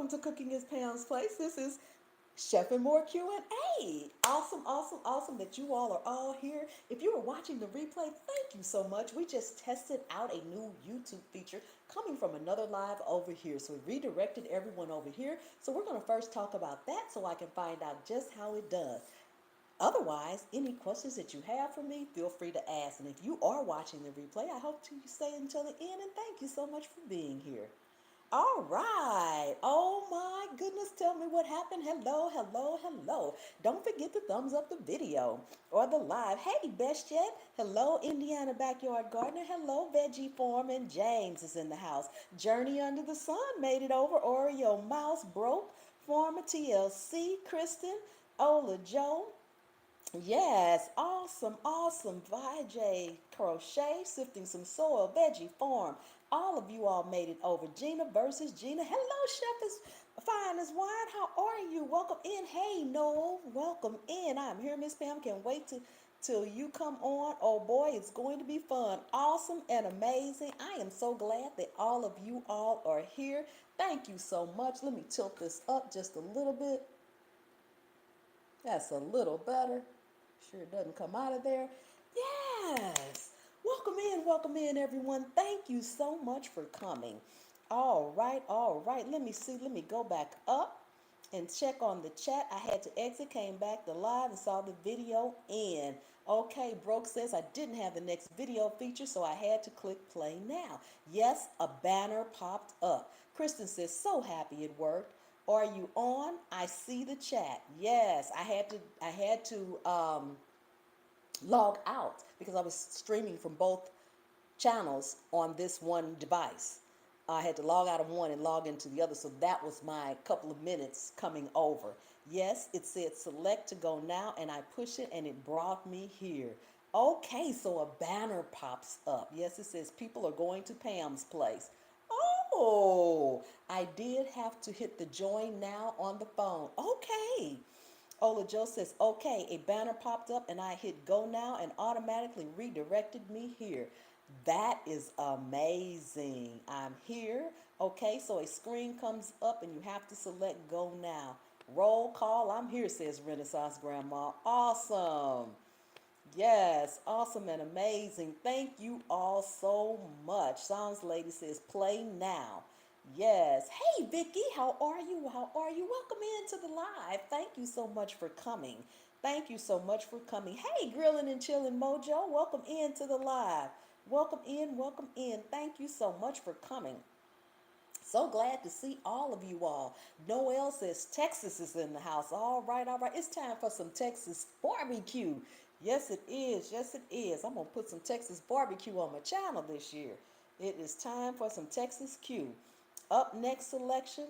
to Cooking is Pam's Place. This is Chef and More Q&A. Awesome, awesome, awesome that you all are all here. If you are watching the replay, thank you so much. We just tested out a new YouTube feature coming from another live over here. So we redirected everyone over here. So we're going to first talk about that so I can find out just how it does. Otherwise, any questions that you have for me, feel free to ask. And if you are watching the replay, I hope you stay until the end. And thank you so much for being here. All right. Oh my goodness. Tell me what happened. Hello, hello, hello. Don't forget to thumbs up the video or the live. Hey, Best Yet. Hello, Indiana Backyard Gardener. Hello, Veggie Foreman. James is in the house. Journey Under the Sun made it over. Oreo Mouse broke. Former TLC. Kristen. Ola Joe. Yes, awesome, awesome. VJ Crochet, Sifting Some Soil, Veggie Farm. All of you all made it over. Gina versus Gina. Hello, Chef is fine as wine. How are you? Welcome in. Hey, Noel, welcome in. I'm here, Miss Pam. Can't wait till you come on. Oh boy, it's going to be fun. Awesome and amazing. I am so glad that all of you all are here. Thank you so much. Let me tilt this up just a little bit. That's a little better. Sure it doesn't come out of there. Yes. Welcome in, everyone. Thank you so much for coming. All right, all right. Let me see. Let me go back up and check on the chat. I had to exit, came back to live and saw the video in. Okay, Broke says I didn't have the next video feature, so I had to click play now. Yes, a banner popped up. Kristen says, so happy it worked. Are you on? I see the chat. Yes, I had to log out because I was streaming from both channels on this one device. I had to log out of one and log into the other, so that was my couple of minutes coming over. Yes, it said select to go now, and I push it and it brought me here. Okay, so a banner pops up. Yes, it says people are going to Pam's place. Oh, I did have to hit the join now on the phone. Okay. Ola Joe says, okay, a banner popped up and I hit go now and automatically redirected me here. That is amazing. I'm here. Okay, so a screen comes up and you have to select go now. Roll call, I'm here, says Renaissance Grandma. Awesome. Yes, awesome and amazing. Thank you all so much. Sounds Lady says, play now. Yes. Hey, Vicky, how are you? How are you? Welcome into the live. Thank you so much for coming. Thank you so much for coming. Hey, Grilling and Chilling Mojo, welcome into the live. Welcome in, welcome in. Thank you so much for coming. So glad to see all of you all. Noel says Texas is in the house. All right, all right. It's time for some Texas barbecue. Yes, it is. Yes, it is. I'm going to put some Texas barbecue on my channel this year. It is time for some Texas Q. Up next selection,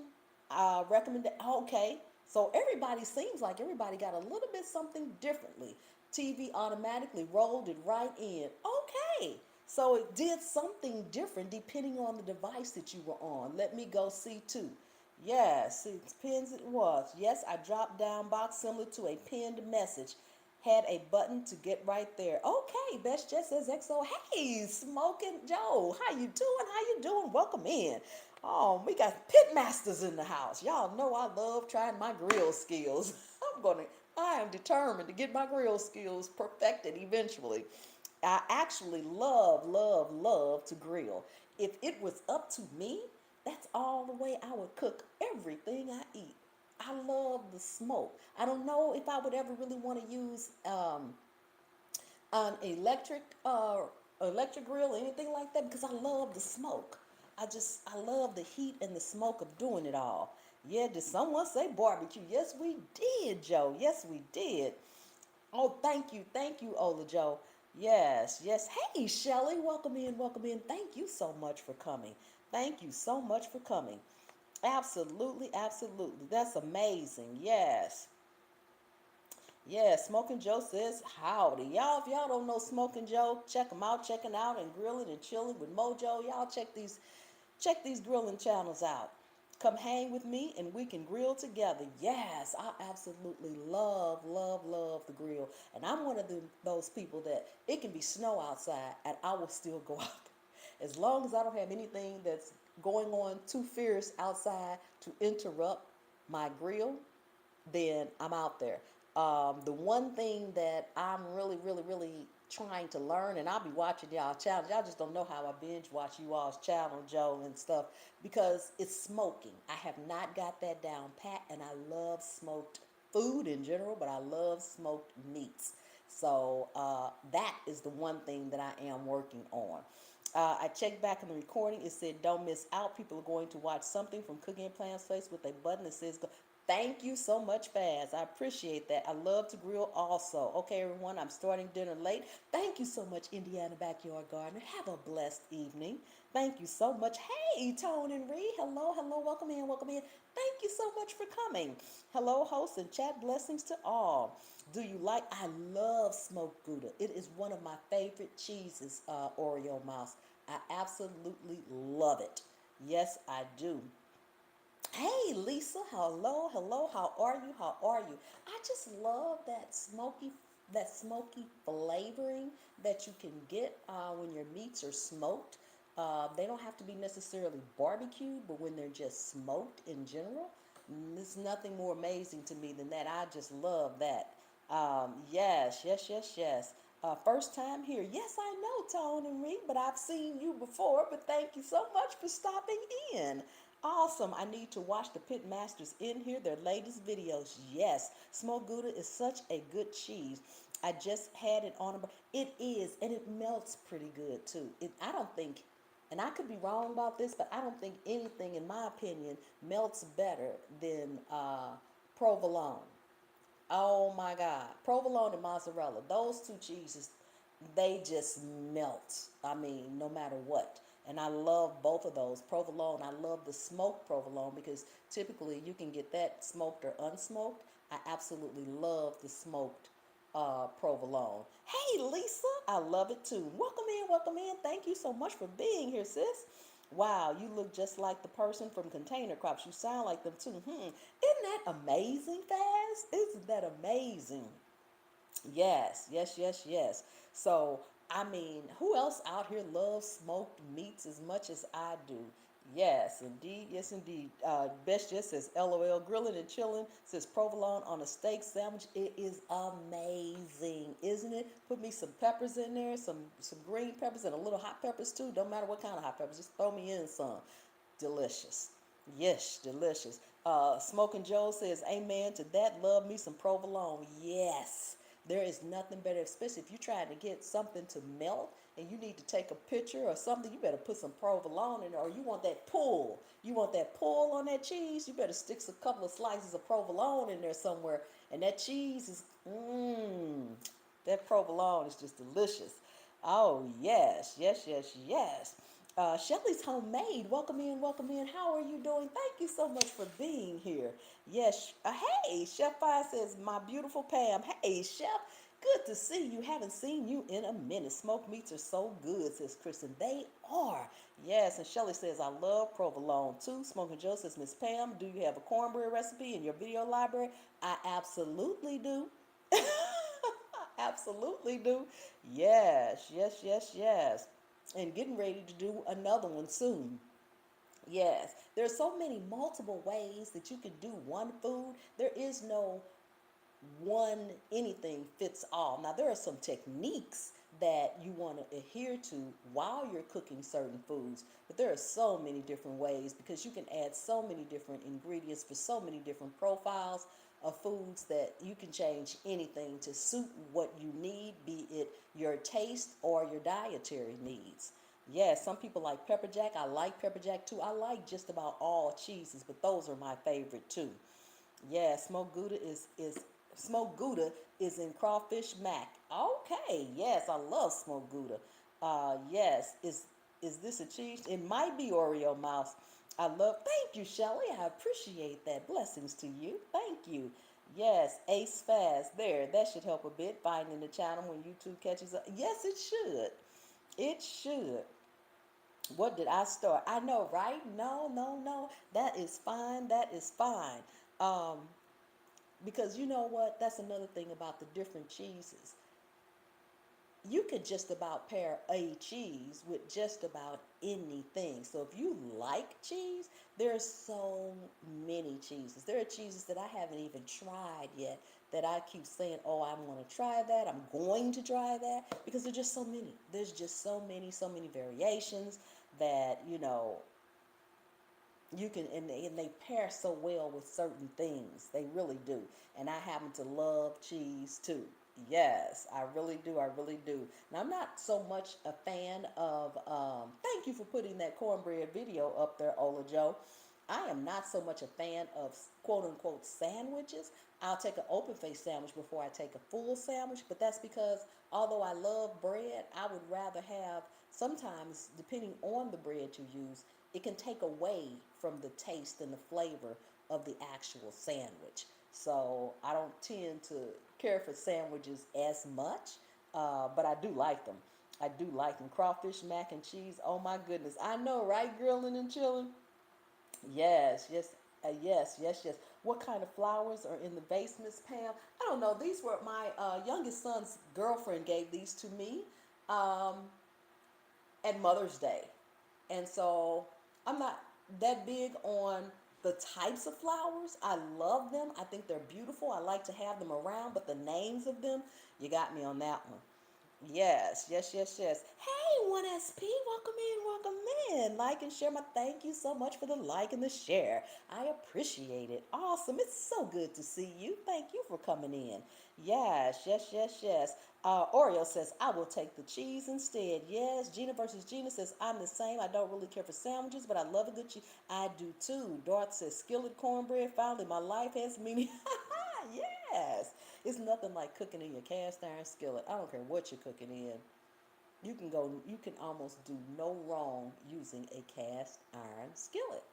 recommend. Okay, so everybody seems like everybody got a little bit something differently. TV automatically rolled it right in. Okay, so it did something different depending on the device that you were on. Let me go see too. Yes, it depends. It was. Yes, I dropped down box similar to a pinned message. Had a button to get right there. Okay, Best Jet says XO. Hey, Smoking Joe. How you doing? How you doing? Welcome in. Oh, we got pit masters in the house. Y'all know I love trying my grill skills. I am determined to get my grill skills perfected eventually. I actually love, love, love to grill. If it was up to me, that's all the way I would cook everything I eat. I love the smoke. I don't know if I would ever really want to use an electric grill or anything like that because I love the smoke. I love the heat and the smoke of doing it all. Yeah, did someone say barbecue? Yes, we did, Joe. Yes, we did. Oh, thank you, Ola Joe. Yes, yes. Hey, Shelly, welcome in, welcome in. Thank you so much for coming. Thank you so much for coming. Absolutely, absolutely. That's amazing. Yes. Yeah, Smoking Joe says howdy. Y'all, if y'all don't know Smoking Joe, check him out, checking out and grilling and chilling with Mojo. Y'all check these grilling channels out. Come hang with me and we can grill together. Yes, I absolutely love, love, love the grill. And I'm one of those people that it can be snow outside and I will still go out. As long as I don't have anything going on too fierce outside to interrupt my grill, then I'm out there. The one thing that I'm really, really, really trying to learn, and I'll be watching y'all channel. Y'all just don't know how I binge watch you all's channel, Joe, and stuff, because it's smoking. I have not got that down pat, and I love smoked food in general, but I love smoked meats. So that is the one thing that I am working on. I checked back in the recording. It said, "Don't miss out. People are going to watch something from Cooking and Plans Place with a button that says go." Thank you so much, Faz. I appreciate that. I love to grill also. Okay, everyone, I'm starting dinner late. Thank you so much, Indiana Backyard Gardener. Have a blessed evening. Thank you so much. Hey, Tone and Ree. Hello, hello. Welcome in, welcome in. Thank you so much for coming. Hello, host and chat. Blessings to all. Do you like? I love smoked Gouda. It is one of my favorite cheeses, Oreo mouse. I absolutely love it. Yes, I do. Hey Lisa, hello, hello. How are you? How are you? I just love that smoky flavoring that you can get when your meats are smoked. They don't have to be necessarily barbecued, but when they're just smoked in general, there's nothing more amazing to me than that. I just love that. Yes, yes, yes, yes. First time here. Yes, I know Tone and Reed, but I've seen you before. But thank you so much for stopping in. Awesome. I need to watch the Pit Masters in here, their latest videos. Yes, smoked Gouda is such a good cheese. I just had it on a. It is, and it melts pretty good too. I don't think, and I could be wrong about this, but I don't think anything, in my opinion, melts better than provolone. Oh my God. Provolone and mozzarella, those two cheeses, they just melt. I mean, no matter what. And I love both of those. Provolone, I love the smoked provolone because typically you can get that smoked or unsmoked. I absolutely love the smoked provolone. Hey, Lisa, I love it too. Welcome in, welcome in. Thank you so much for being here, sis. Wow, you look just like the person from Container Crops. You sound like them too. Isn't that amazing, Faz? Isn't that amazing? Yes, yes, yes, yes. So, I mean, who else out here loves smoked meats as much as I do? Yes, indeed. Yes, indeed. Best just says LOL, grilling and chilling. Says provolone on a steak sandwich. It is amazing, isn't it? Put me some peppers in there, some green peppers and a little hot peppers too. Don't matter what kind of hot peppers, just throw me in some. Delicious. Yes, delicious. Smoking Joe says, "Amen to that. Love me some provolone." Yes, there is nothing better, especially if you're trying to get something to melt and you need to take a picture or something. You better put some provolone in there, or you want that pull. You want that pull on that cheese. You better stick a couple of slices of provolone in there somewhere, and that cheese is that provolone is just delicious. Oh yes, yes, yes, yes. Shelly's homemade. Welcome in, welcome in. How are you doing? Thank you so much for being here. Yes. Hey, Chef Five says, "My beautiful Pam." Hey, Chef. Good to see you. Haven't seen you in a minute. Smoked meats are so good, says Kristen. They are. Yes. And Shelly says, "I love provolone too." Smoking Joe says, "Miss Pam, do you have a cornbread recipe in your video library?" I absolutely do. Absolutely do. Yes, yes, yes, yes. And getting ready to do another one soon. Yes, there's so many multiple ways that you can do one food. There is no one anything fits all. Now, there are some techniques that you want to adhere to while you're cooking certain foods, but there are so many different ways because you can add so many different ingredients for so many different profiles of foods that you can change anything to suit what you need, be it your taste or your dietary needs. Yes, some people like pepper jack. I like pepper jack too. I like just about all cheeses, but those are my favorite too. Yeah, smoked Gouda is in crawfish mac. Okay, yes, I love smoked Gouda. Yes, is this a cheese? It might be Oreo mouse. I love. Thank you, Shelly. I appreciate that. Blessings to you. Thank you. Yes, Ace Fast. There, that should help a bit. Finding the channel when YouTube catches up. Yes, it should. It should. What did I start? I know, right? No, no, no. That is fine. That is fine. Um, because you know what? That's another thing about the different cheeses. you could just about pair a cheese with just about anything. So if you like cheese, there's so many cheeses. There are cheeses that I haven't even tried yet that I keep saying, "Oh, I'm going to try that. I'm going to try that," because there's just so many. There's just so many variations that, you can, and they pair so well with certain things. They really do. And I happen to love cheese too. Yes, I really do. I really do. Now, I'm not so much a fan of, thank you for putting that cornbread video up there, Ola Joe. I am not so much a fan of quote unquote sandwiches. I'll take an open face sandwich before I take a full sandwich, but that's because although I love bread, I would rather have, sometimes, depending on the bread you use, it can take away from the taste and the flavor of the actual sandwich. So I don't tend to care for sandwiches as much, but I do like them. I do like them. Crawfish mac and cheese. Oh my goodness. I know, right? Grilling and chilling. Yes, yes, yes. What kind of flowers are in the basements, Pam? I don't know. These were my youngest son's girlfriend gave these to me um, at Mother's Day. And so I'm not that big on the types of flowers. I love them. I think they're beautiful. I like to have them around, but the names of them, you got me on that one. Yes. Hey, 1SP, welcome in, welcome in. Like and share my thank you so much for the like and the share. I appreciate it. Awesome. It's so good to see you. Thank you for coming in. Yes. Oreo says, I will take the cheese instead. Yes. Gina versus Gina says, I'm the same. I don't really care for sandwiches, but I love a good cheese. I do too. Dart says, skillet cornbread. Finally, my life has meaning. Yes. It's nothing like cooking in your cast iron skillet. I don't care what you're cooking in. You can almost do no wrong using a cast iron skillet.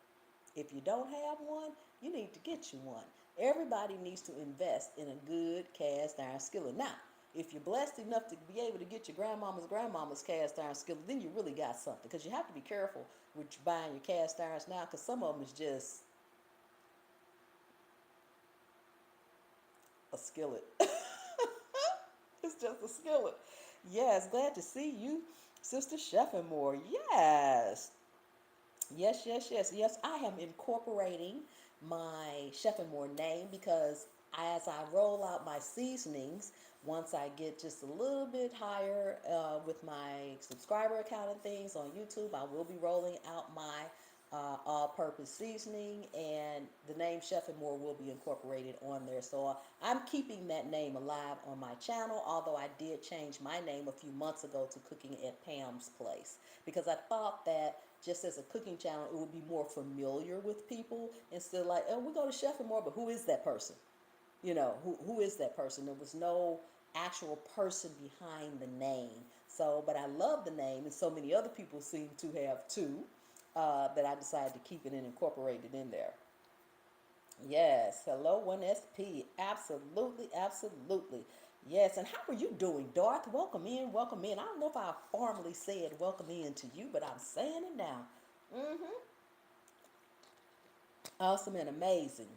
If you don't have one, you need to get you one. Everybody needs to invest in a good cast iron skillet. Now, if you're blessed enough to be able to get your grandmama's cast iron skillet, then you really got something. Because you have to be careful with buying your cast irons now, because some of them is just a skillet. It's just a skillet. Yes, glad to see you, Sister Chef and more. Yes. I am incorporating my Chef and More name because as I roll out my seasonings, once I get just a little bit higher with my subscriber account and things on YouTube, I will be rolling out my all-purpose seasoning, and the name Chef and More will be incorporated on there. So I'm keeping that name alive on my channel, although I did change my name a few months ago to Cooking at Pam's Place because I thought that just as a cooking channel, it would be more familiar with people instead of like, oh, we go to Chef and More, but who is that person? Who is that person? There was no actual person behind the name. So, but I love the name, and so many other people seem to have too, that I decided to keep it and incorporate it in there. Yes, hello, 1SP. Absolutely. Yes, and how are you doing, Darth? Welcome in, welcome in. I don't know if I formally said welcome in to you, but I'm saying it now. Mm-hmm. Awesome and amazing.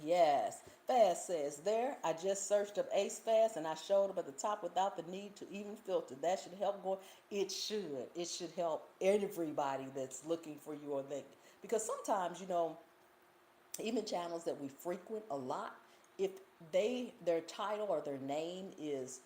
Yes. Fast says there. I just searched up Ace Fast and I showed up at the top without the need to even filter. That should help go. It should. It should help everybody that's looking for you or they because sometimes, even channels that we frequent a lot, if their title or their name is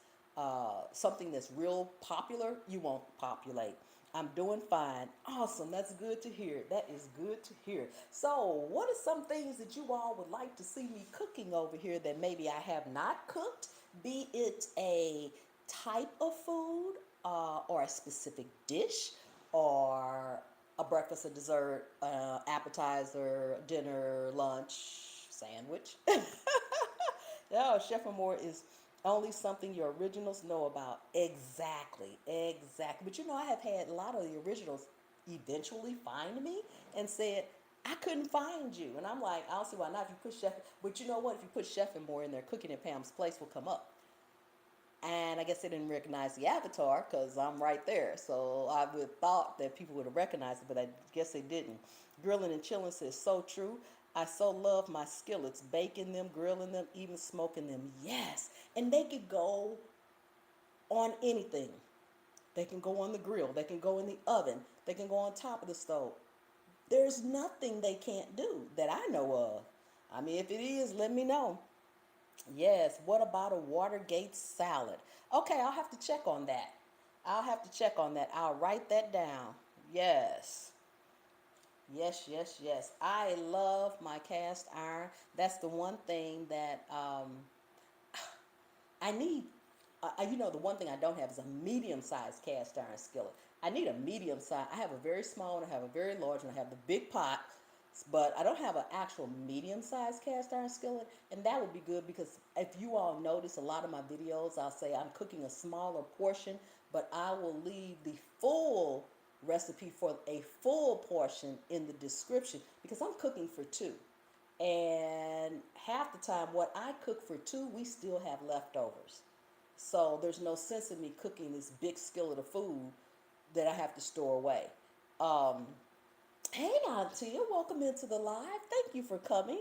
something that's real popular, you won't populate. I'm doing fine. Awesome. That's good to hear. That is good to hear. So, what are some things that you all would like to see me cooking over here that maybe I have not cooked? Be it a type of food or a specific dish or a breakfast, a dessert, appetizer, dinner, lunch, sandwich. No, Chef Amore is only something your originals know about. Exactly. But I have had a lot of the originals eventually find me and said, I couldn't find you. And I'm like, I don't see why not. If you put Chef, but you know what? If you put Chef and More in there, Cooking at Pam's Place will come up. And I guess they didn't recognize the avatar because I'm right there. So I would have thought that people would have recognized it, but I guess they didn't. Grilling and chilling says so true. I so love my skillets, baking them, grilling them, even smoking them. Yes, and they could go. on anything. They can go on the grill, they can go in the oven, they can go on top of the stove. There's nothing they can't do that I know of. I mean, if it is, let me know. Yes, what about a Watergate salad? Okay, I'll have to check on that. I'll have to check on that. I'll write that down. Yes. Yes, yes, yes. I love my cast iron. That's the one thing that I need. The one thing I don't have is a medium-sized cast iron skillet. I need a medium size. I have a very small one. I have a very large one. I have the big pot, but I don't have an actual medium-sized cast iron skillet. And that would be good because if you all notice a lot of my videos, I'll say I'm cooking a smaller portion, but I will leave the full recipe for a full portion in the description because I'm cooking for two. And half the time, what I cook for two, we still have leftovers. So there's no sense in me cooking this big skillet of food that I have to store away. Um, Hey, Auntie, welcome into the live. Thank you for coming.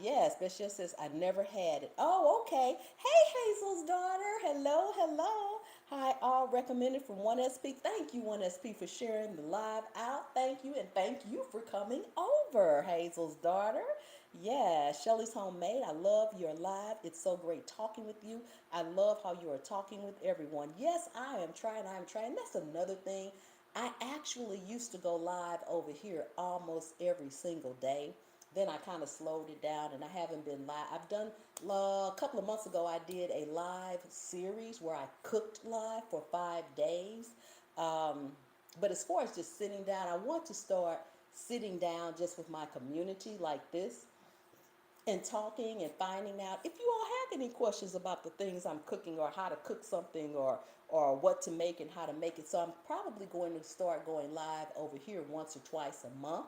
Yes, Bishop says, I never had it. Oh, okay. Hey, Hazel's daughter. Hello, hello. Hi, all recommended from 1SP. Thank you, 1SP, for sharing the live out. Thank you, and thank you for coming over, Hazel's daughter. Yeah, Shelly's Homemade. I love your live. It's so great talking with you. I love how you are talking with everyone. Yes, I am trying. I am trying. That's another thing. I actually used to go live over here almost every single day. Then I kind of slowed it down and I haven't been live. I've done a couple of months ago, I did a live series where I cooked live for 5 days. Um, but as far as just sitting down, I want to start sitting down just with my community like this and talking and finding out if you all have any questions about the things I'm cooking or how to cook something or what to make and how to make it. So I'm probably going to start going live over here once or twice a month.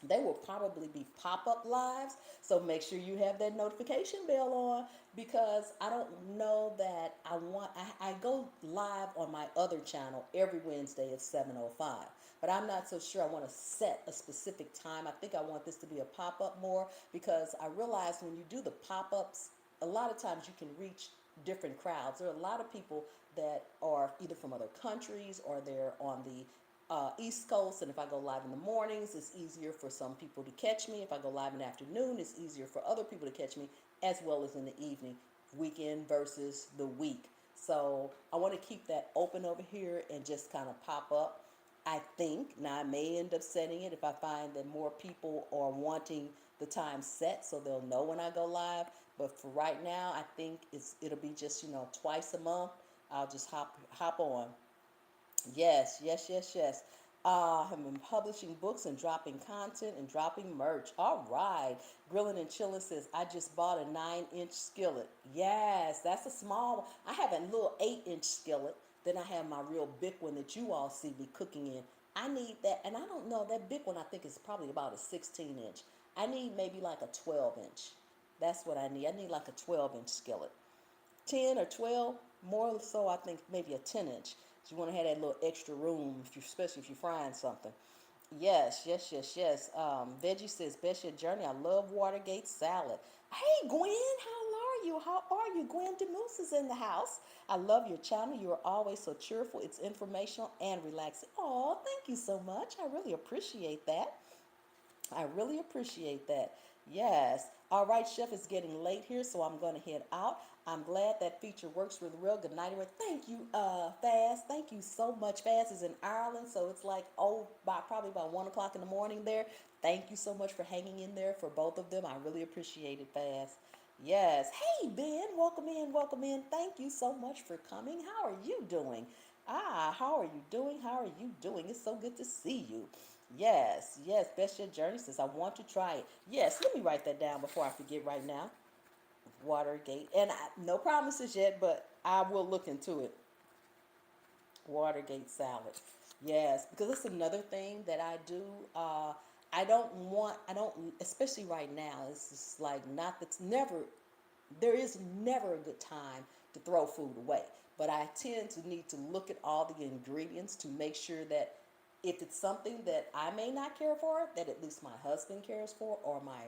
They will probably be pop-up lives, so make sure you have that notification bell on because I don't know that I go live on my other channel every Wednesday at 7:05, but I'm not so sure I want to set a specific time. I think I want this to be a pop-up more because I realize when you do the pop-ups, a lot of times you can reach different crowds. There are a lot of people that are either from other countries or they're on the East Coast, and if I go live in the mornings, it's easier for some people to catch me. If I go live in the afternoon, it's easier for other people to catch me, as well as in the evening, weekend versus the week. So I want to keep that open over here and just kind of pop up. I think now I may end up setting it if I find that more people are wanting the time set, so they'll know when I go live. But for right now, I think it'll be just twice a month. I'll just hop on. Yes, yes, yes, yes. I've been publishing books and dropping content and dropping merch. All right. Grilling and Chilling says, I just bought a 9-inch skillet. Yes, that's a small one. I have a little 8-inch skillet. Then I have my real big one that you all see me cooking in. I need that. And I don't know, that big one I think is probably about a 16-inch. I need maybe like a 12-inch. That's what I need. I need like a 12-inch skillet. 10 or 12, more so I think maybe a 10 inch. So you want to have that little extra room, especially if you're frying something. Yes, yes, yes, yes. Veggie says, best your journey. I love Watergate salad. Hey, Gwen, how are you? How are you? Gwen DeMoose is in the house. I love your channel. You are always so cheerful. It's informational and relaxing. Oh, thank you so much. I really appreciate that. I really appreciate that. Yes. All right, Chef, it's getting late here, so I'm going to head out. I'm glad that feature works really well. Good night, everyone. Thank you, Faz. Thank you so much. Faz is in Ireland, so it's like, probably about 1 o'clock in the morning there. Thank you so much for hanging in there for both of them. I really appreciate it, Faz. Yes. Hey, Ben, welcome in, welcome in. Thank you so much for coming. How are you doing? How are you doing? How are you doing? It's so good to see you. Yes, yes, Best Your Journey says, I want to try it. Yes, let me write that down before I forget right now. Watergate. And no promises yet, but I will look into it. Watergate salad. Yes, because it's another thing that I do. I don't, especially right now, it's just like not, it's never, there is never a good time to throw food away. But I tend to need to look at all the ingredients to make sure that if it's something that I may not care for, that at least my husband cares for, or my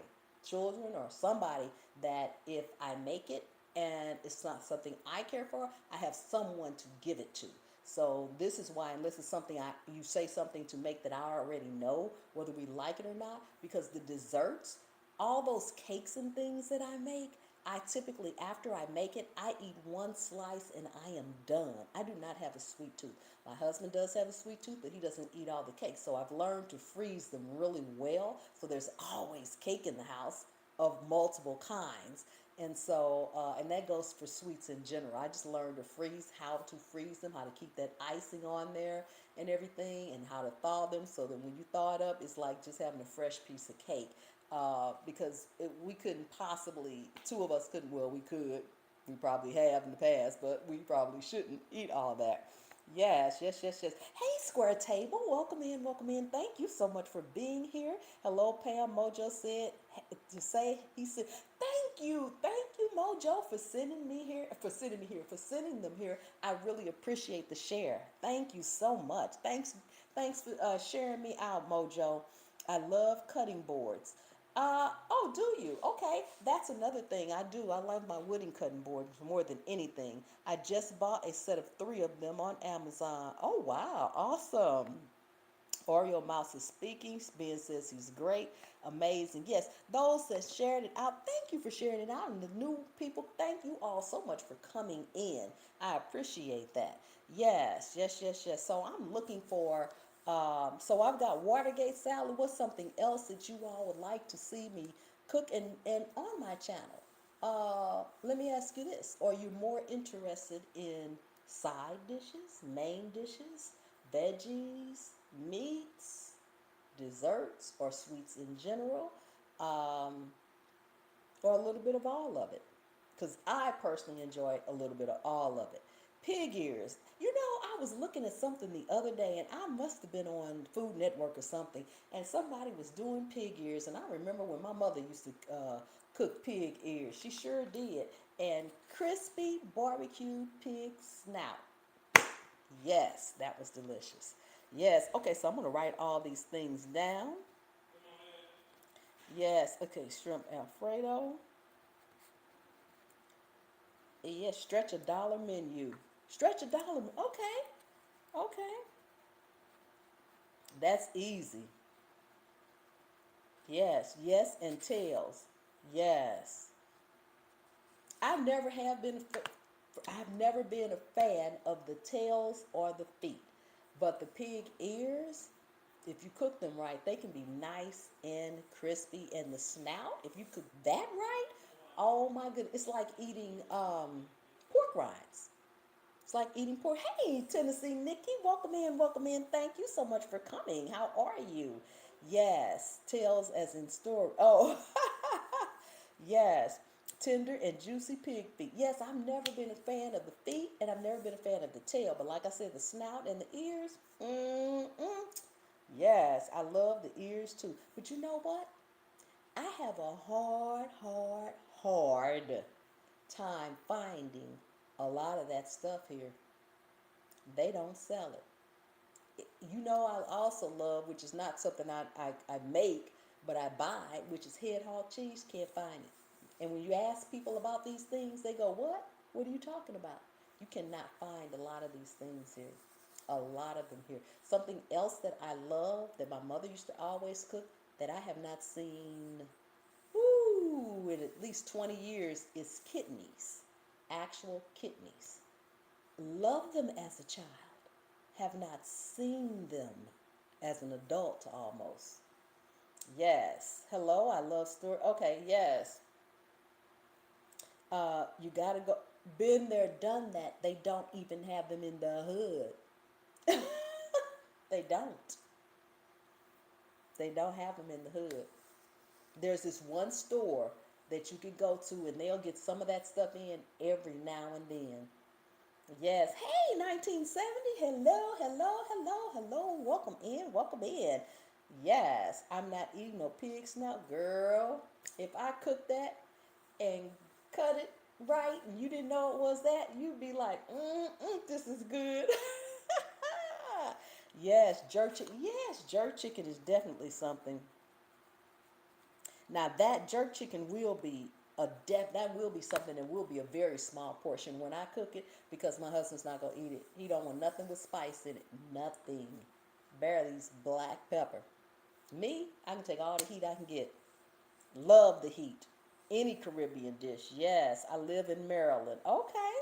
children, or somebody, that if I make it and it's not something I care for, I have someone to give it to. So this is why, unless it's something you say something to make that I already know whether we like it or not, because the desserts, all those cakes and things that I make, I typically, after I make it, I eat one slice and I am done. I do not have a sweet tooth. My husband does have a sweet tooth, but he doesn't eat all the cakes. So I've learned to freeze them really well. So there's always cake in the house of multiple kinds. And that goes for sweets in general. I just learned to freeze, how to freeze them, how to keep that icing on there and everything, and how to thaw them so that when you thaw it up, it's like just having a fresh piece of cake. We couldn't possibly, two of us couldn't, well, we could, we probably have in the past, but we probably shouldn't eat all that. Yes, yes, yes, yes. Hey, Square Table, welcome in, welcome in. Thank you so much for being here. Hello, Pam. Mojo said to say, he said, thank you, Mojo, for sending me here, for sending them here. I really appreciate the share. Thank you so much. Thanks for sharing me out, Mojo. I love cutting boards. Oh, do you? Okay, that's another thing I do. I love my wooden cutting boards more than anything. I just bought a set of three of them on Amazon. Oh, wow, awesome. Oreo Mouse is speaking. Ben says he's great. Amazing. Yes, those that shared it out, thank you for sharing it out. And the new people, thank you all so much for coming in. I appreciate that. Yes, yes, yes, yes. So I'm looking for, so I've got Watergate salad. What's something else that you all would like to see me cook and on my channel? Let me ask you this. Are you more interested in side dishes, main dishes, veggies, meats, desserts, or sweets in general, um, or a little bit of all of it? Because I personally enjoy a little bit of all of it. Pig ears. You know, I was looking at something the other day, and I must have been on Food Network or something, and somebody was doing pig ears, and I remember when my mother used to cook pig ears. She sure did. And crispy barbecued pig snout. Yes, that was delicious. Yes. Okay, so I'm going to write all these things down. Yes. Okay, shrimp Alfredo. Yes, stretch a dollar menu. Stretch a dollar. Okay. Okay. That's easy. Yes. Yes, and tails. Yes. I never have been. I've never been a fan of the tails or the feet, but the pig ears, if you cook them right, they can be nice and crispy. And the snout, if you cook that right, oh my goodness, it's like eating pork rinds. It's like eating pork. Hey, Tennessee Nikki, welcome in, welcome in. Thank you so much for coming. How are you? Yes, tails as in store. Oh, yes, tender and juicy pig feet. Yes, I've never been a fan of the feet, and I've never been a fan of the tail. But like I said, the snout and the ears, mm-mm. Yes, I love the ears too. But you know what? I have a hard time finding a lot of that stuff here. They don't sell it. You know, I also love, which is not something I make, but I buy, which is head hog cheese. Can't find it. And when you ask people about these things, they go, "What? What are you talking about?" You cannot find a lot of these things here. A lot of them here. Something else that I love that my mother used to always cook that I have not seen, in at least 20 years is kidneys. Actual kidneys. Love them as a child. Have not seen them as an adult almost. Yes. Hello, I love story. Okay, yes. You gotta go. Been there, done that. They don't even have them in the hood. They don't. They don't have them in the hood. There's this one store that you could go to, and they'll get some of that stuff in every now and then. Yes. Hey, 1970. Hello, hello, hello, hello. Welcome in, welcome in. Yes, I'm not eating no pig snout, girl. If I cook that and cut it right, and you didn't know it was that, you'd be like, this is good. Yes, jerk chicken. Yes, jerk chicken is definitely something. Now that jerk chicken will be. that will be something that will be a very small portion when I cook it because my husband's not gonna eat it. He don't want nothing with spice in it. Nothing. Barely black pepper. Me, I can take all the heat I can get. Love the heat. Any Caribbean dish. Yes, I live in Maryland. Okay.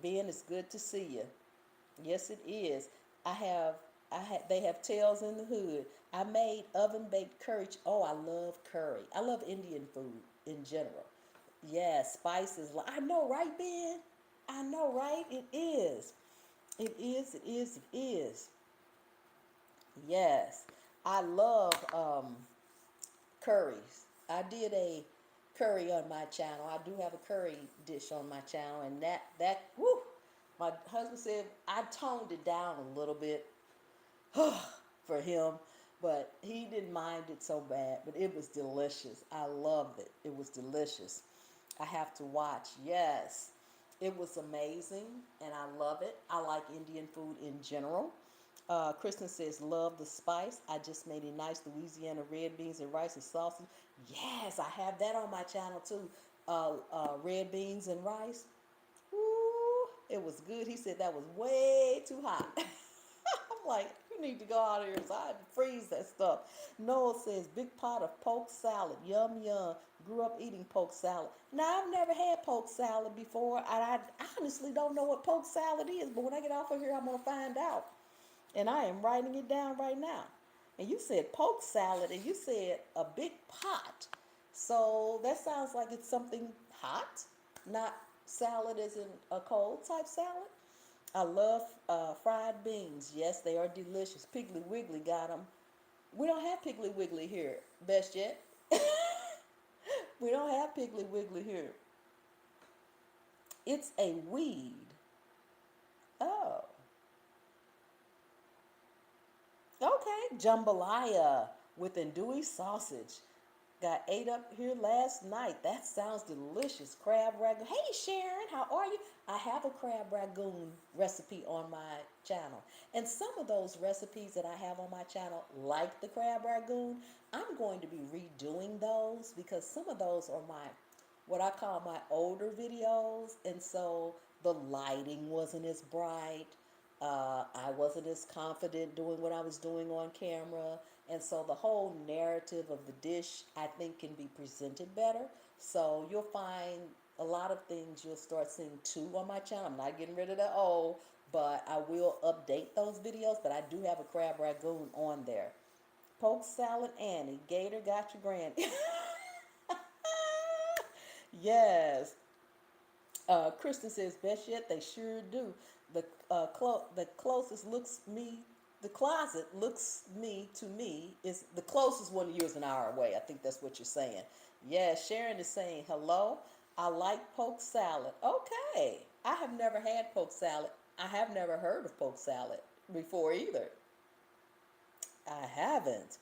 Ben, it's good to see you. Yes, it is. I have, they have tails in the hood. I made oven baked curry. Oh, I love curry. I love Indian food in general. Yeah, spices. I know, right, Ben? I know, right? It is. It is. It is. It is. Yes, I love curries. I did a curry on my channel. I do have a curry dish on my channel, and that whoo, my husband said I toned it down a little bit for him, but he didn't mind it so bad. But it was delicious. I loved it. It was delicious. I have to watch. Yes, it was amazing, and I love it. I like Indian food in general. Kristen says, love the spice. I just made a nice Louisiana red beans and rice and sausage. Yes, I have that on my channel too. Red beans and rice. Ooh, it was good. He said that was way too hot. I'm like, you need to go out of here so I freeze that stuff. Noel says, big pot of poke salad. Yum, yum. Grew up eating poke salad. Now, I've never had poke salad before. I honestly don't know what poke salad is, but when I get off of here, I'm going to find out. And I am writing it down right now. And you said poke salad, and you said a big pot. So that sounds like it's something hot, not salad as in a cold type salad. I love fried beans. Yes, they are delicious. Piggly Wiggly got them. We don't have Piggly Wiggly here, best yet. We don't have Piggly Wiggly here. It's a weed. Oh, okay. Jambalaya with andouille sausage. Got ate up here last night. That sounds delicious. Crab ragoon. Hey Sharon, how are you? I have a crab ragoon recipe on my channel. And some of those recipes that I have on my channel, like the crab ragoon, I'm going to be redoing those because some of those are my what I call my older videos. And so the lighting wasn't as bright. I wasn't as confident doing what I was doing on camera. And so the whole narrative of the dish, I think, can be presented better. So you'll find a lot of things you'll start seeing too on my channel. I'm not getting rid of the old, but I will update those videos. But I do have a crab ragoon on there. Poke salad Annie. Gator got your granny. Yes. Kristen says, best yet, they sure do. The closest looks me, the closet looks me to me is the closest one to you is an hour away. I think that's what you're saying. Yeah, Sharon is saying, hello, I like poke salad. Okay, I have never had poke salad. I have never heard of poke salad before either. I haven't,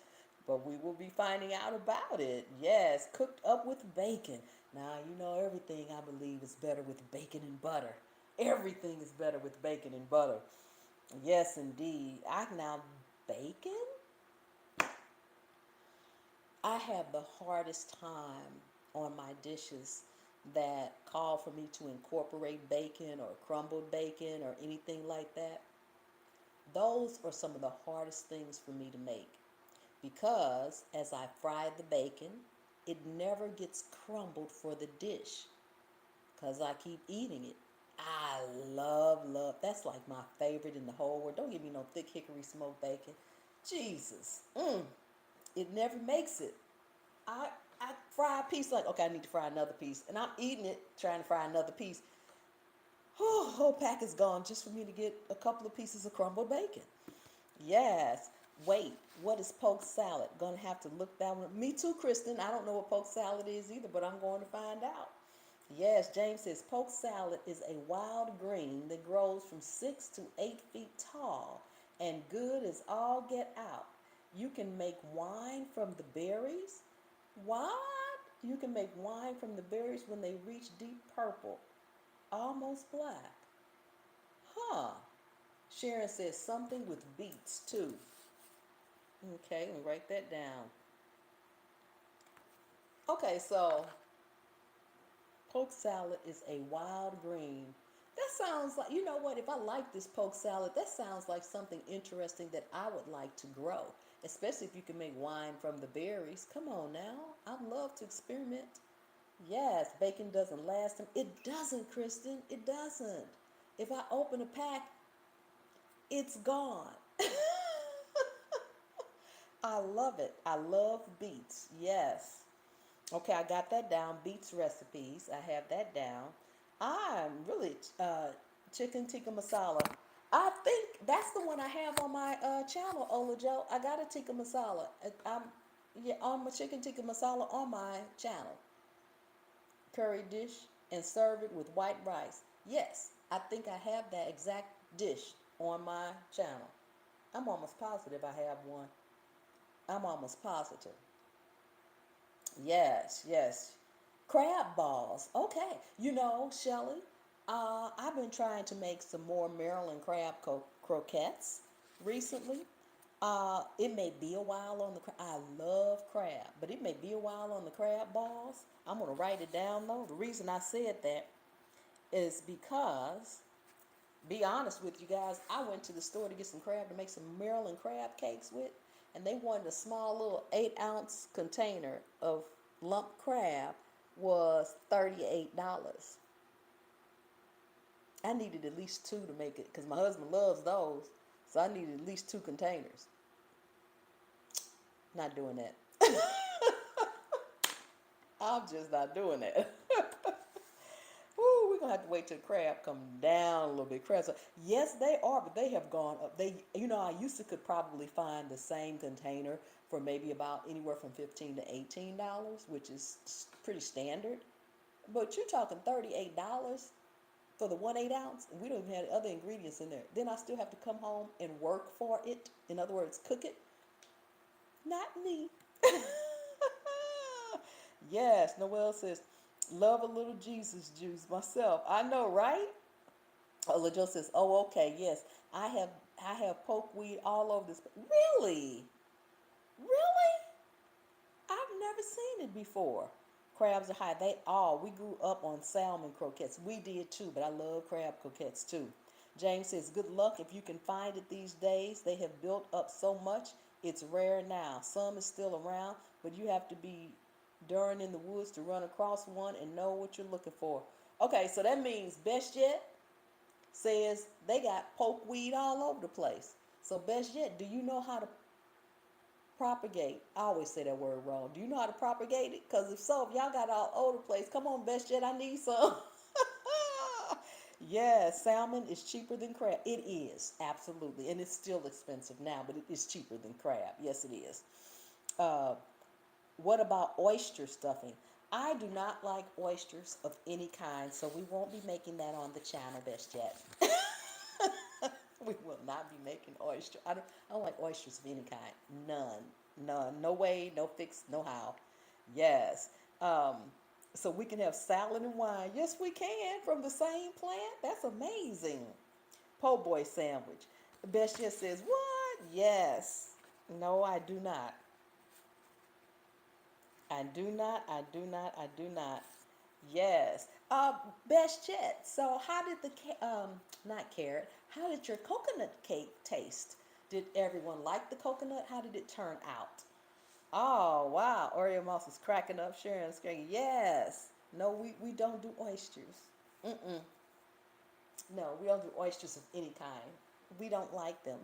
but we will be finding out about it. Yes, cooked up with bacon. Now, you know, everything I believe is better with bacon and butter. Everything is better with bacon and butter. Yes, indeed. Bacon? I have the hardest time on my dishes that call for me to incorporate bacon or crumbled bacon or anything like that. Those are some of the hardest things for me to make because as I fry the bacon, it never gets crumbled for the dish because I keep eating it. I love, that's like my favorite in the whole world. Don't give me no thick hickory smoked bacon. Jesus. It never makes it. I, I fry a piece like, okay, I need to fry another piece. And I'm eating it, trying to fry another piece. Whole pack is gone just for me to get a couple of pieces of crumbled bacon. Yes. Wait, what is poke salad? Gonna have to look that one. Me too, Kristen. I don't know what poke salad is either, but I'm going to find out. Yes, James says poke salad is a wild green that grows from 6 to 8 feet tall and good as all get out. You can make wine from the berries. What? You can make wine from the berries when they reach deep purple, almost black. Huh. Sharon says something with beets too. Okay, let me write that down. Okay, so Poke salad is a wild green. That sounds like, you know what, if I like this poke salad, that sounds like something interesting that I would like to grow, especially if you can make wine from the berries. Come on now. I'd love to experiment. Yes, bacon doesn't last. It doesn't, Kristen. It doesn't. If I open a pack, it's gone. I love it. I love beets. Yes. Okay, I got that down. Beets recipes. I have that down. I'm really chicken tikka masala. I think that's the one I have on my channel, Ola Joe. I got a tikka masala. I'm yeah on my chicken tikka masala on my channel. Curry dish and serve it with white rice. Yes, I think I have that exact dish on my channel. I'm almost positive I have one. I'm almost positive. Yes, yes. Crab balls. Okay. You know, Shelly, I've been trying to make some more Maryland crab croquettes recently. It may be a while on the I love crab, but it may be a while on the crab balls. I'm gonna write it down though. The reason I said that is because, be honest with you guys, I went to the store to get some crab to make some Maryland crab cakes with, and they wanted a small little 8 ounce container of lump crab was $38. I needed at least two to make it because my husband loves those, so I needed at least two containers. Not doing that. I'm just not doing that. Woo, we're gonna have to wait till crab come down a little bit. Crabs, yes, they are, but they have gone up. I used to could probably find the same container for maybe about anywhere from $15 to $18, which is pretty standard. But you're talking $38 for the 1 8 ounce, and we don't even have other ingredients in there. Then I still have to come home and work for it. In other words, cook it. Not me. Yes, Noel says, love a little Jesus juice myself. I know, right? LaJoe says, oh, okay, yes. I have I have pokeweed all over this. Really? Really? I've never seen it before. Crabs are high. We grew up on salmon croquettes. We did too, but I love crab croquettes too. James says, good luck if you can find it these days. They have built up so much, it's rare now. Some is still around, but you have to be during in the woods to run across one and know what you're looking for. Okay, so that means Best Yet says they got pokeweed all over the place. So Best Yet, do you know how to propagate? I always say that word wrong. Do you know how to propagate it? Because if so, if y'all got all over the place, come on, Best Jet, I need some. Yeah, salmon is cheaper than crab. It is, absolutely. And it's still expensive now, but it is cheaper than crab. Yes, it is. Uh, what about oyster stuffing? I do not like oysters of any kind, so we won't be making that on the channel, Best Jet. We will not be making oyster. I don't like oysters of any kind. None. None. No way, no fix, no how. Yes. Um, so we can have salad and wine. Yes, we can from the same plant. That's amazing. Po' boy sandwich. The best just says, what? Yes. No, I do not. I do not. I do not. I do not. Yes. Best yet. So, how did not carrot, how did your coconut cake taste? Did everyone like the coconut? How did it turn out? Oh, wow. Oreo Mouse is cracking up, sharing screen. Yes. No, we don't do oysters. Mm-mm. No, we don't do oysters of any kind. We don't like them.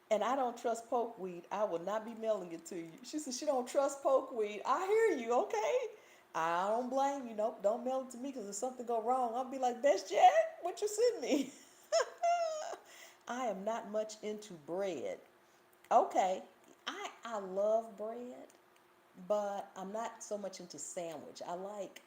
And I don't trust pokeweed. I will not be mailing it to you. She said she don't trust pokeweed. I hear you, okay? I don't blame you. Nope, don't mail it to me because if something go wrong, I'll be like, Best Jet, what you send me? I am not much into bread. Okay, I love bread, but I'm not so much into sandwich. I like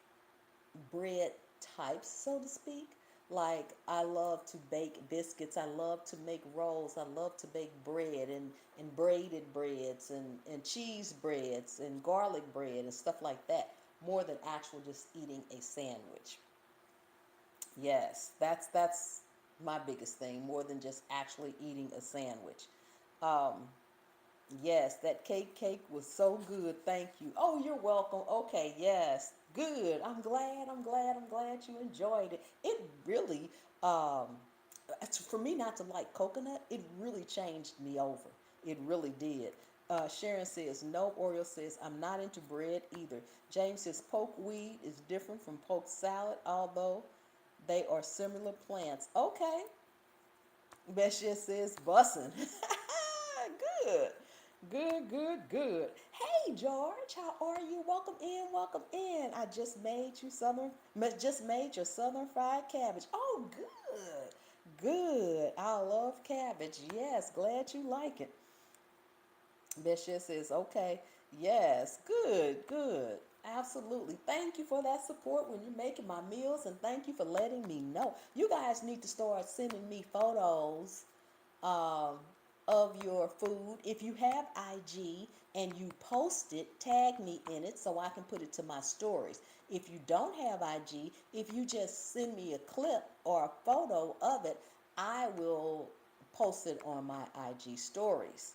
bread types, so to speak. Like I love to bake biscuits. I love to make rolls. I love to bake bread and braided breads and cheese breads and garlic bread and stuff like that. More than actual just eating a sandwich. Yes, that's my biggest thing. More than just actually eating a sandwich. Um, Yes, that cake was so good. Thank you. Oh, you're welcome. Okay, yes. Good. I'm glad you enjoyed it. It really um for me not to like coconut, it really changed me over. It really did. Sharon says no. Oriole says I'm not into bread either. James says poke weed is different from poke salad, although they are similar plants. Okay. Beshia says bussin'. Good. Good. Hey George, how are you? Welcome in, welcome in. I just made your southern fried cabbage. Oh, good. Good. I love cabbage. Yes, glad you like it. Beshia says, okay. Yes, good. Absolutely. Thank you for that support when you're making my meals, and thank you for letting me know. You guys need to start sending me photos um, of your food. If you have IG and you post it, tag me in it so I can put it to my stories. If you don't have IG, if you just send me a clip or a photo of it, I will post it on my IG stories.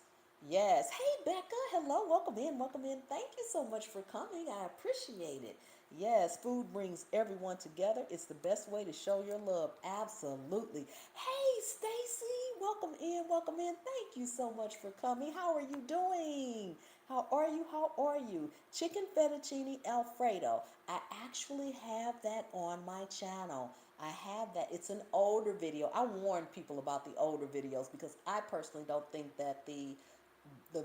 Yes. Hey, Becca. Hello. Welcome in. Welcome in. Thank you so much for coming. I appreciate it. Yes, food brings everyone together. It's the best way to show your love. Absolutely. Hey, Stacy. Welcome in. Welcome in. Thank you so much for coming. How are you doing? How are you? How are you? Chicken fettuccine Alfredo. I actually have that on my channel. I have that. It's an older video. I warn people about the older videos because I personally don't think that the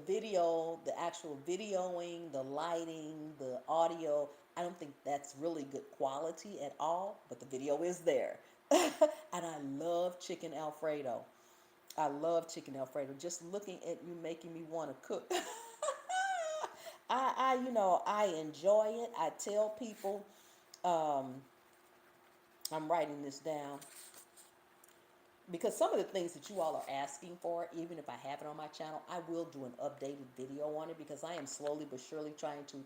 video, the actual videoing, the lighting, the audio, I don't think that's really good quality at all, but the video is there. And I love chicken Alfredo. I love chicken Alfredo. Just looking at you making me want to cook. I enjoy it. I tell people, um, I'm writing this down because some of the things that you all are asking for, even if I have it on my channel, I will do an updated video on it because I am slowly but surely trying to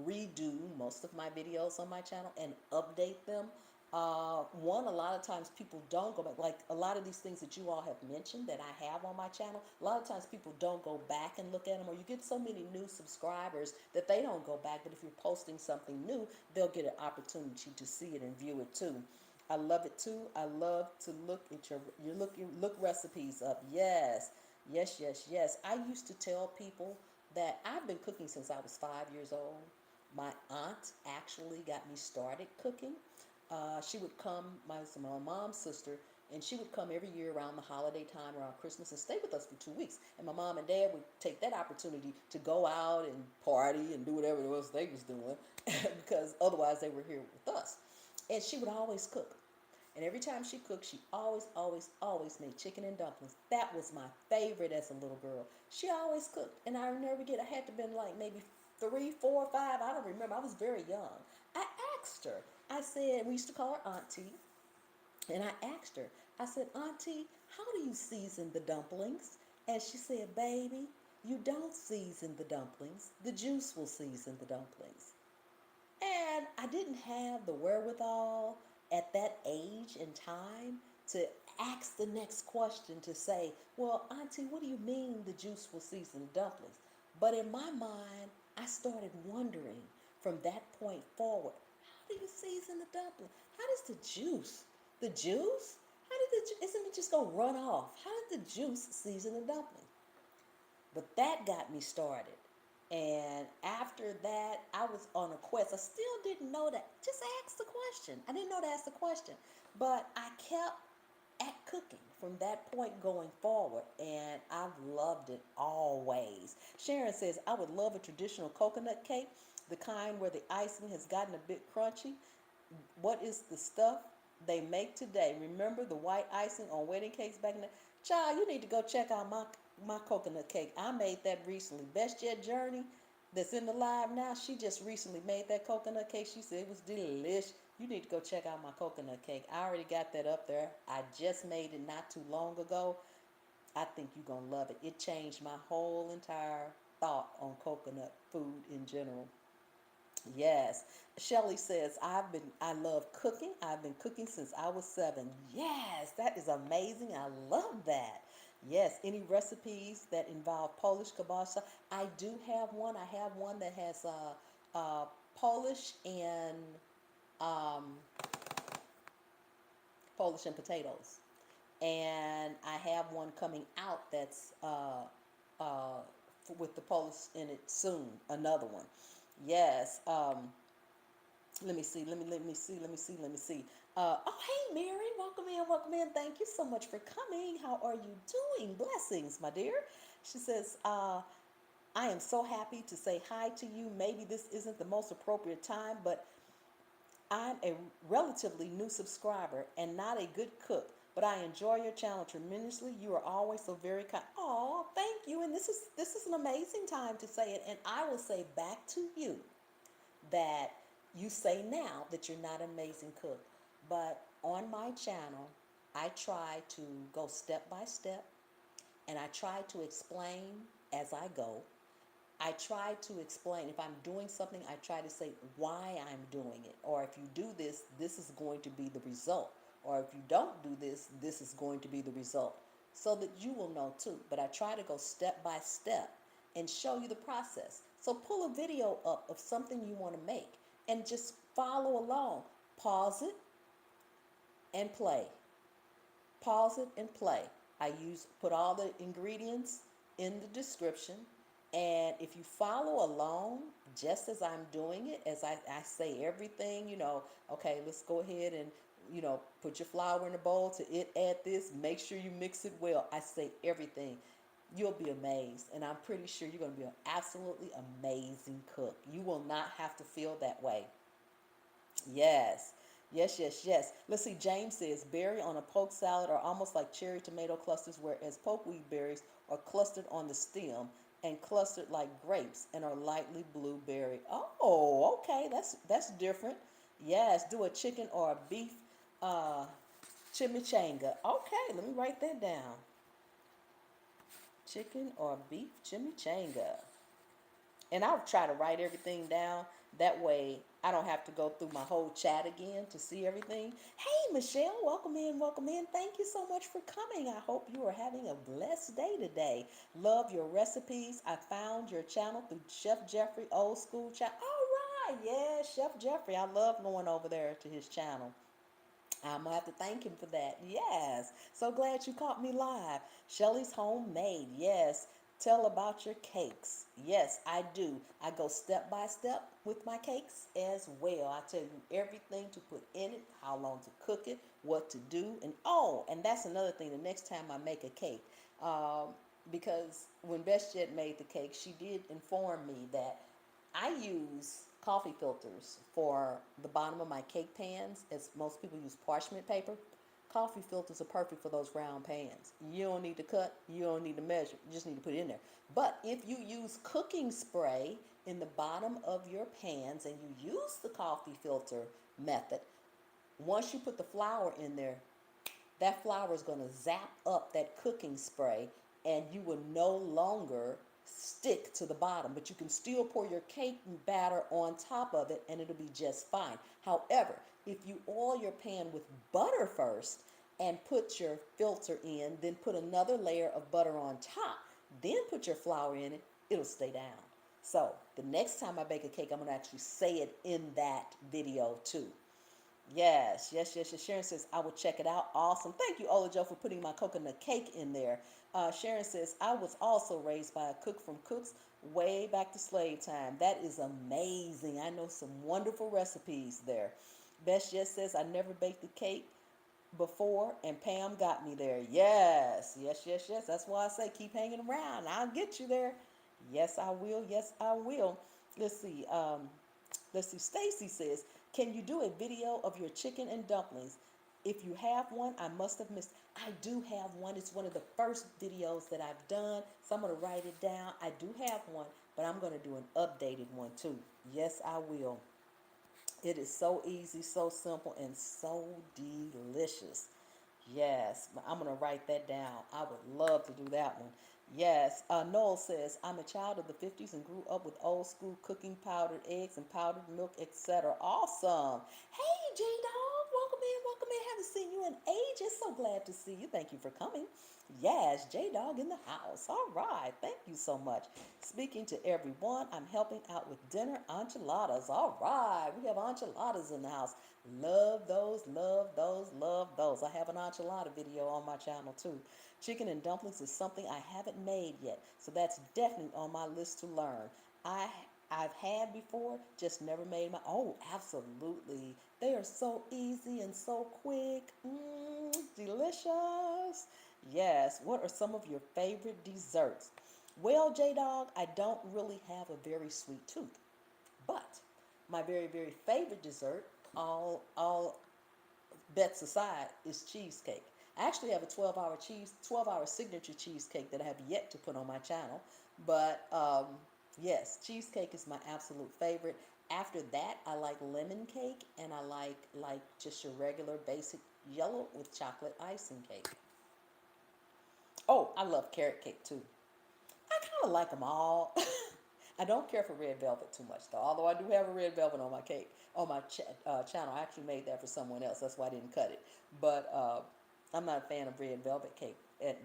redo most of my videos on my channel and update them. A lot of times people don't go back, like a lot of these things that you all have mentioned that I have on my channel, a lot of times people don't go back and look at them, or you get so many new subscribers that they don't go back, but if you're posting something new, they'll get an opportunity to see it and view it too. I love it too. I love to look at your look recipes up. Yes, yes. I used to tell people that I've been cooking since I was 5 years old. My aunt actually got me started cooking. She would come, my mom's sister, and she would come every year around the holiday time, around Christmas, and stay with us for 2 weeks. And my mom and dad would take that opportunity to go out and party and do whatever it was they was doing, because otherwise they were here with us. And she would always cook. And every time she cooked, she always made chicken and dumplings. That was my favorite as a little girl. She always cooked. And I never get, I had to been like maybe 3, 4, 5, I don't remember. I was very young. I asked her, I said, we used to call her Auntie. And I asked her, I said, Auntie, how do you season the dumplings? And she said, baby, you don't season the dumplings. The juice will season the dumplings. And I didn't have the wherewithal at that age and time to ask the next question to say, well, Auntie, what do you mean the juice will season the dumplings? But in my mind, I started wondering from that point forward, how do you season the dumpling? How does the juice, isn't it just gonna run off? How does the juice season the dumpling? But that got me started. And after that, I was on a quest. I still didn't know that. Just ask the question. I didn't know to ask the question. But I kept at cooking from that point going forward, and I've loved it always. Sharon says, I would love a traditional coconut cake, the kind where the icing has gotten a bit crunchy. What is the stuff they make today? Remember the white icing on wedding cakes back in the child, you need to go check out my coconut cake. I made that recently. Best Jet Journey that's in the live now, she just recently made that coconut cake. She said it was delicious. You need to go check out my coconut cake. I already got that up there. I just made it not too long ago. I think you're going to love it. It changed my whole entire thought on coconut food in general. Yes. Shelly says, I love cooking. I've been cooking since I was 7. Yes, that is amazing. I love that. Yes, any recipes that involve Polish kielbasa. I do have one. I have one that has Polish and um, Polish and potatoes, and I have one coming out that's with the Polish in it soon. Another one. Yes. Let me see. Let me see. Oh, hey, Mary, welcome in, welcome in. Thank you so much for coming. How are you doing? Blessings, my dear. She says, I am so happy to say hi to you. Maybe this isn't the most appropriate time, but I'm a relatively new subscriber and not a good cook, but I enjoy your channel tremendously. You are always so very kind. Oh, thank you. And this is an amazing time to say it. And I will say back to you that you say now that you're not an amazing cook. But on my channel, I try to go step by step and I try to explain as I go. I try to explain if I'm doing something, I try to say why I'm doing it. Or if you do this, this is going to be the result. Or if you don't do this, this is going to be the result. So that you will know too. But I try to go step by step and show you the process. So pull a video up of something you want to make and just follow along. Pause it and play. Pause it and play. I put all the ingredients in the description. And if you follow along, just as I'm doing it, as I say everything, okay, let's go ahead and, put your flour in a bowl to it, add this, make sure you mix it well. I say everything. You'll be amazed. And I'm pretty sure you're going to be an absolutely amazing cook. You will not have to feel that way. Yes. Yes, yes, yes. Let's see. James says berry on a poke salad are almost like cherry tomato clusters, whereas pokeweed berries are clustered on the stem and clustered like grapes and are lightly blueberry. Oh, okay. That's different. Yes. Do a chicken or a beef uh, chimichanga. Okay, let me write that down. Chicken or beef chimichanga. And I'll try to write everything down. That way, I don't have to go through my whole chat again to see everything. Hey, Michelle, welcome in, welcome in. Thank you so much for coming. I hope you are having a blessed day today. Love your recipes. I found your channel through Chef Jeffrey, old school chat. All right, yeah, Chef Jeffrey. I love going over there to his channel. I'm gonna have to thank him for that. Yes. So glad you caught me live. Shelly's homemade. Yes. Tell about your cakes. Yes, I do. I go step by step with my cakes as well. I tell you everything to put in it, how long to cook it, what to do, and oh, and that's another thing. The next time I make a cake, um, because when Best Jet made the cake, she did inform me that I use coffee filters for the bottom of my cake pans, as most people use parchment paper. Coffee filters are perfect for those round pans. You don't need to cut, you don't need to measure, you just need to put it in there. But if you use cooking spray in the bottom of your pans and you use the coffee filter method, once you put the flour in there, that flour is going to zap up that cooking spray and you will no longer stick to the bottom, but you can still pour your cake batter on top of it and it'll be just fine. However, if you oil your pan with butter first and put your filter in, then put another layer of butter on top, then put your flour in it, it'll stay down. So the next time I bake a cake, I'm going to actually say it in that video too. Yes, yes, yes, yes. Sharon says, I will check it out. Awesome. Thank you, Ola Joe, for putting my coconut cake in there. Sharon says, I was also raised by a cook from Cooks way back to slave time. That is amazing. I know some wonderful recipes there. Bess just says, I never baked the cake before, and Pam got me there. Yes, yes, yes, yes. That's why I say keep hanging around. I'll get you there. Yes, I will. Yes, I will. Let's see. Let's see. Stacy says, "Can you do a video of your chicken and dumplings? If you have one, I must have missed. I do have one. It's one of the first videos that I've done. So I'm gonna write it down. I do have one, but I'm gonna do an updated one too. Yes, I will. It is so easy, so simple, and so delicious. Yes, I'm going to write that down. I would love to do that one. Yes, Noel says, I'm a child of the 50s and grew up with old school cooking, powdered eggs and powdered milk, etc. Awesome. Hey, J Dog, welcome in, in. Haven't seen you in ages. So glad to see you. Thank you for coming. Yes, J Dog in the house. All right. Thank you so much. Speaking to everyone, I'm helping out with dinner enchiladas. All right. We have enchiladas in the house. Love those, love those, love those. I have an enchilada video on my channel too. Chicken and dumplings is something I haven't made yet, so that's definitely on my list to learn. I I've had before, just never made my. Oh, absolutely. They are so easy and so quick. Delicious. Yes. What are some of your favorite desserts? Well, J Dog, I don't really have a very sweet tooth, but my very favorite dessert, all bets aside, is cheesecake. I actually have a 12-hour signature cheesecake that I have yet to put on my channel. But yes, cheesecake is my absolute favorite. After that, I like lemon cake, and I like just your regular basic yellow with chocolate icing cake. Oh, I love carrot cake too. I kind of like them all. I don't care for red velvet too much though. Although I do have a red velvet on my cake on my channel. I actually made that for someone else. That's why I didn't cut it. But I'm not a fan of red velvet cake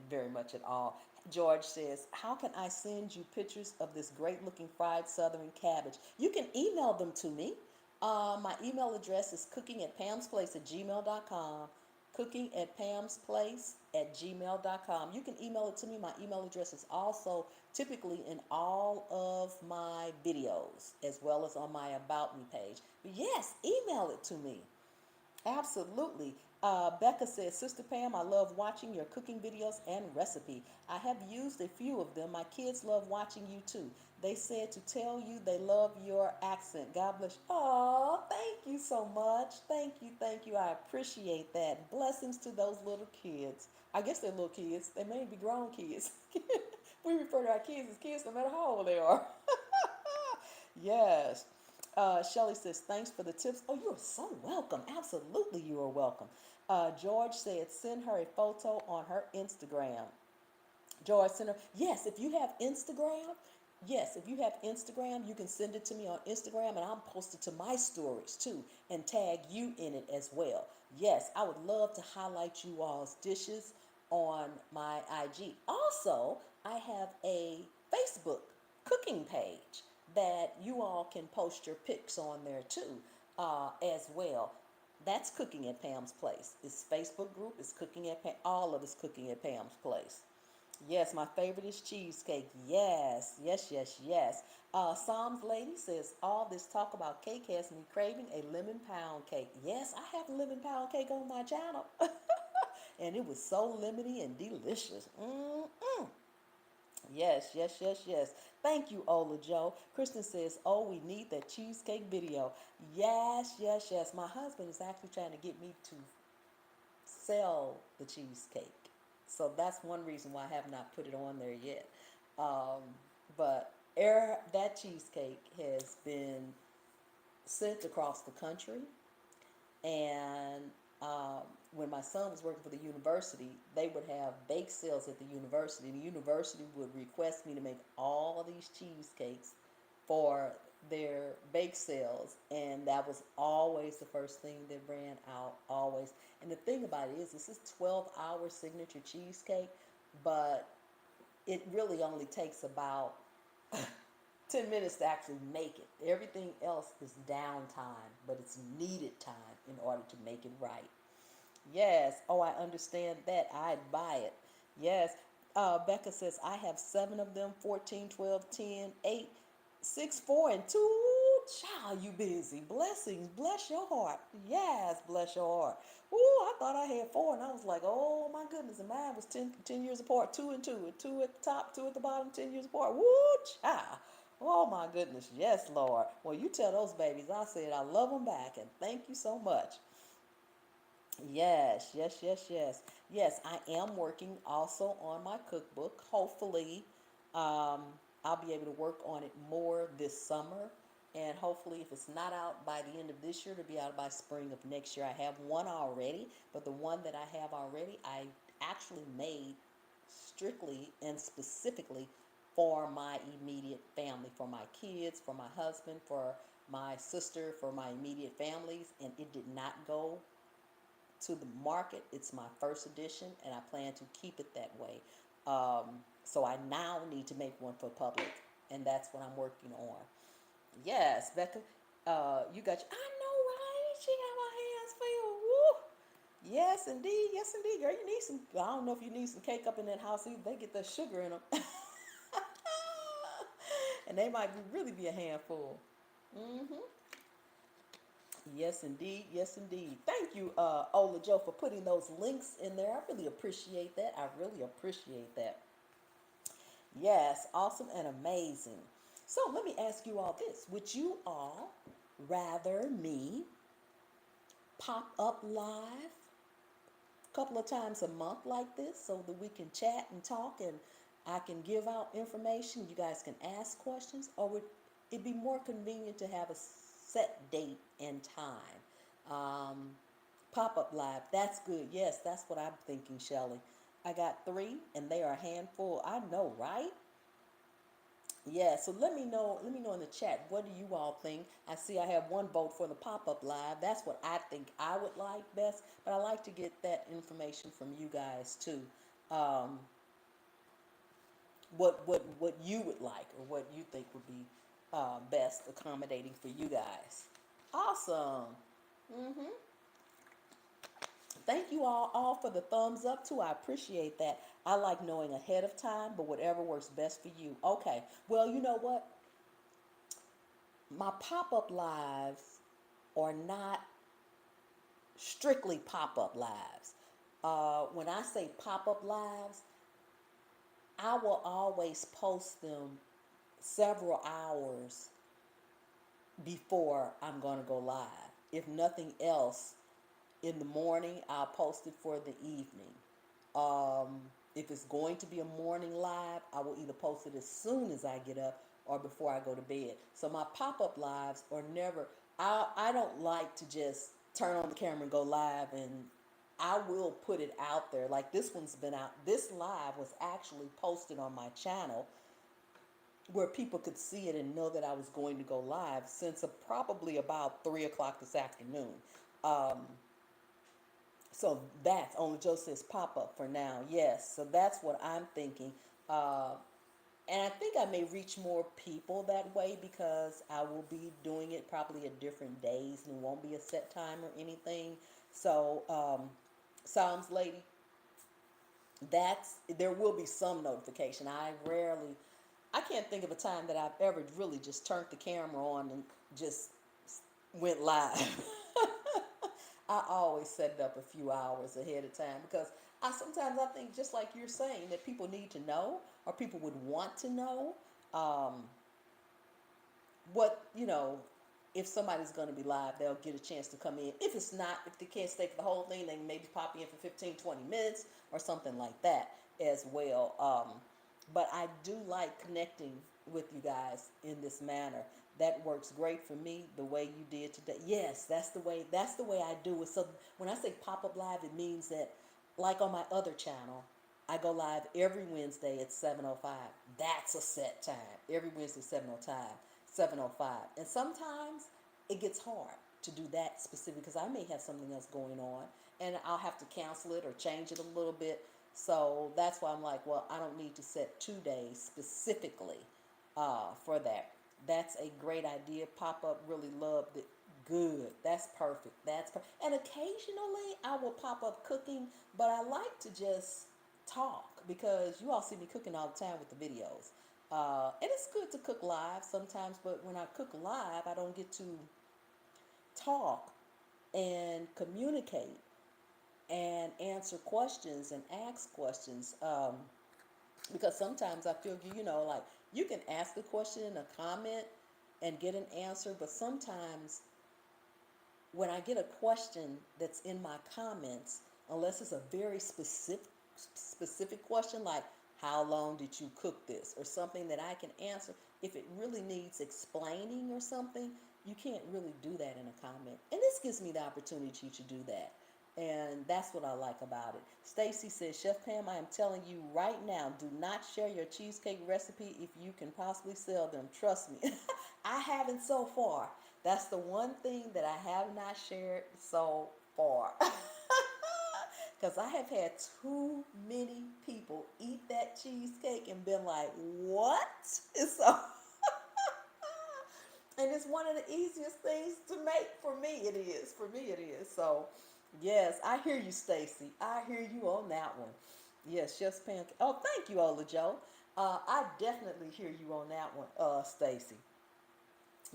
very much at all. George says, "How can I send you pictures of this great looking fried southern cabbage?" You can email them to me. My email address is cooking@pamsplace@gmail.com. Cooking@pamsplace@gmail.com. You can email it to me. My email address is also typically in all of my videos as well as on my About Me page. But yes, email it to me. Absolutely. Becca says, Sister Pam, I love watching your cooking videos and recipe. I have used a few of them. My kids love watching you too. They said to tell you they love your accent. God bless you. Oh, thank you so much. Thank you, thank you. I appreciate that. Blessings to those little kids. I guess they're little kids. They may be grown kids. We refer to our kids as kids no matter how old they are. Yes. Shelly says, thanks for the tips. Oh, you are so welcome. Absolutely, you are welcome. George said, send her a photo on her Instagram. George, send her. Yes, if you have Instagram, yes, if you have Instagram, you can send it to me on Instagram and I'll post it to my stories too and tag you in it as well. Yes, I would love to highlight you all's dishes on my IG. Also, I have a Facebook cooking page that you all can post your pics on there too, as well. That's Cooking at Pam's Place. It's Facebook group. It's Cooking at all of it's Cooking at Pam's Place. Yes, my favorite is cheesecake. Yes, yes, yes, yes. Psalms Lady says, all this talk about cake has me craving a lemon pound cake. Yes, I have a lemon pound cake on my channel. And it was so lemony and delicious. Mm-mm. Yes, yes, yes, yes. Thank you, Ola Joe. Kristen says, oh, we need that cheesecake video. Yes, yes, yes. My husband is actually trying to get me to sell the cheesecake. So that's one reason why I have not put it on there yet. Um, but that cheesecake has been sent across the country. And when my son was working for the university, they would have bake sales at the university. And the university would request me to make all of these cheesecakes for their bake sales, and that was always the first thing that ran out, always. And the thing about it is, this is 12-hour signature cheesecake, but it really only takes about 10 minutes to actually make it. Everything else is downtime, but it's needed time in order to make it right. Yes. Oh, I understand that. I'd buy it. Yes. Becca says, I have seven of them: 14, 12, 10, 8, 6, 4, and 2. Child, you busy. Blessings. Bless your heart. Yes, bless your heart. Ooh, I thought I had four, and I was like, oh my goodness. And mine was 10 years apart. Two and two. Two at the top, two at the bottom, 10 years apart. Woo, child. Oh my goodness. Yes, Lord. Well, you tell those babies I said I love them back, and thank you so much. Yes, yes, yes, yes. Yes, I am working also on my cookbook. Hopefully, um, I'll be able to work on it more this summer. And hopefully, if it's not out by the end of this year, it'll be out by spring of next year. I have one already, but the one that I have already, I actually made strictly and specifically for my immediate family, for my kids, for my husband, for my sister, for my immediate families, and it did not go to the market. It's my first edition, and I plan to keep it that way. So I now need to make one for public, and that's what I'm working on. Yes, Becca, you got your, I know, right? She got my hands filled. Woo! Yes, indeed, girl. You need some. I don't know if you need some cake up in that house. They get that sugar in them, and they might really be a handful. Mm-hmm. Yes, indeed. Yes, indeed. Thank you, Ola Joe, for putting those links in there. I really appreciate that. I really appreciate that. Yes, awesome and amazing. So let me ask you all this. Would you all rather me pop up live a couple of times a month like this so that we can chat and talk and I can give out information, you guys can ask questions, or would it be more convenient to have a set date and time? Um, Pop up live, that's good. Yes, that's what I'm thinking, Shelly. I got three and they are a handful. I know, right? Yeah, so let me know in the chat, what do you all think? I see I have one vote for the pop-up live. That's what I think I would like best, but I like to get that information from you guys too. Um, what you would like or what you think would be best accommodating for you guys. Awesome. Mhm. Thank you all for the thumbs up too. I appreciate that. I like knowing ahead of time, but whatever works best for you. Okay. Well, you know what? My pop-up lives are not strictly pop-up lives. When I say pop-up lives, I will always post them several hours before I'm going to go live. If nothing else, in the morning, I'll post it for the evening. Um, if it's going to be a morning live, I will either post it as soon as I get up or before I go to bed. So my pop up lives are never, I don't like to just turn on the camera and go live, and I will put it out there. Like this one's been out, this live was actually posted on my channel where people could see it and know that I was going to go live since probably about 3 o'clock this afternoon. Um, so that's only Joe says pop up for now. Yes, so that's what I'm thinking. Uh, and I think I may reach more people that way because I will be doing it probably at different days and it won't be a set time or anything. So, Psalms Lady, that's there will be some notification. I can't think of a time that I've ever really just turned the camera on and just went live. I always set it up a few hours ahead of time because I think just like you're saying that people need to know or people would want to know um, what if somebody's going to be live, they'll get a chance to come in. If it's not, if they can't stay for the whole thing, they can maybe pop in for 15, 20 minutes or something like that as well. But I do like connecting with you guys in this manner. That works great for me the way you did today. Yes, that's the way I do it. So when I say pop up live, it means that like on my other channel, I go live every Wednesday at 7:05. That's a set time. Every Wednesday 7:05. And sometimes it gets hard to do that specific because I may have something else going on and I'll have to cancel it or change it a little bit. So that's why I'm like, well, I don't need to set 2 days specifically for that. That's a great idea. Pop up, really loved it. Good. That's perfect. And occasionally I will pop up cooking, but I like to just talk because you all see me cooking all the time with the videos. And it's good to cook live sometimes, but when I cook live, I don't get to talk and communicate and answer questions and ask questions. Because sometimes I feel, like you can ask a question in a comment and get an answer, but sometimes when I get a question that's in my comments, unless it's a very specific question like how long did you cook this or something that I can answer, if it really needs explaining or something, you can't really do that in a comment. And this gives me the opportunity to do that. And that's what I like about it. Stacy says, Chef Pam, I am telling you right now, do not share your cheesecake recipe if you can possibly sell them. Trust me. I haven't so far. That's the one thing that I have not shared so far. Because I have had too many people eat that cheesecake and been like, what? And so, and it's one of the easiest things to make for me. It is. For me, it is. So, yes, I hear you, Stacy. I hear you on that one. Yes, chef's pancake. Oh, thank you, Ola Joe. I definitely hear you on that one, Stacy.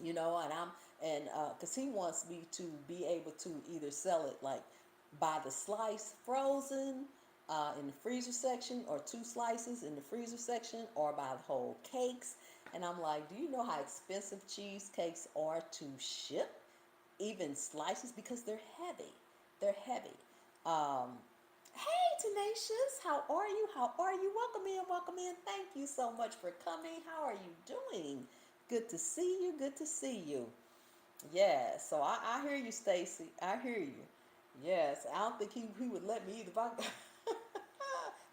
You know, and I'm and because he wants me to be able to either sell it like by the slice frozen in the freezer section, or two slices in the freezer section, or by the whole cakes. And I'm like, do you know how expensive cheesecakes are to ship, even slices, because they're heavy. They're heavy. um, Hey, Tenacious, how are you? How are you? Welcome in, welcome in. Thank you so much for coming. How are you doing? Good to see you. Good to see you. Yes, so I hear you, Stacy. I hear you. Yes, I don't think he would let me either. If I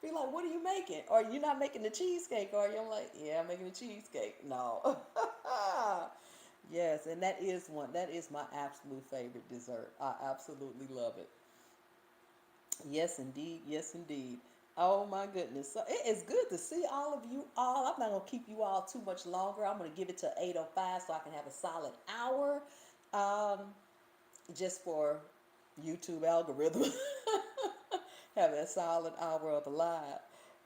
be like, what are you making? Or you're not making the cheesecake, are you? I'm like, yeah, I'm making the cheesecake. No. Yes, and that is one. That is my absolute favorite dessert. I absolutely love it. Yes, indeed. Yes, indeed. Oh my goodness. So it is good to see all of you all. I'm not gonna keep you all too much longer. I'm gonna give it to 8:05 so I can have a solid hour. Um, just for YouTube algorithm. Having a solid hour of a live.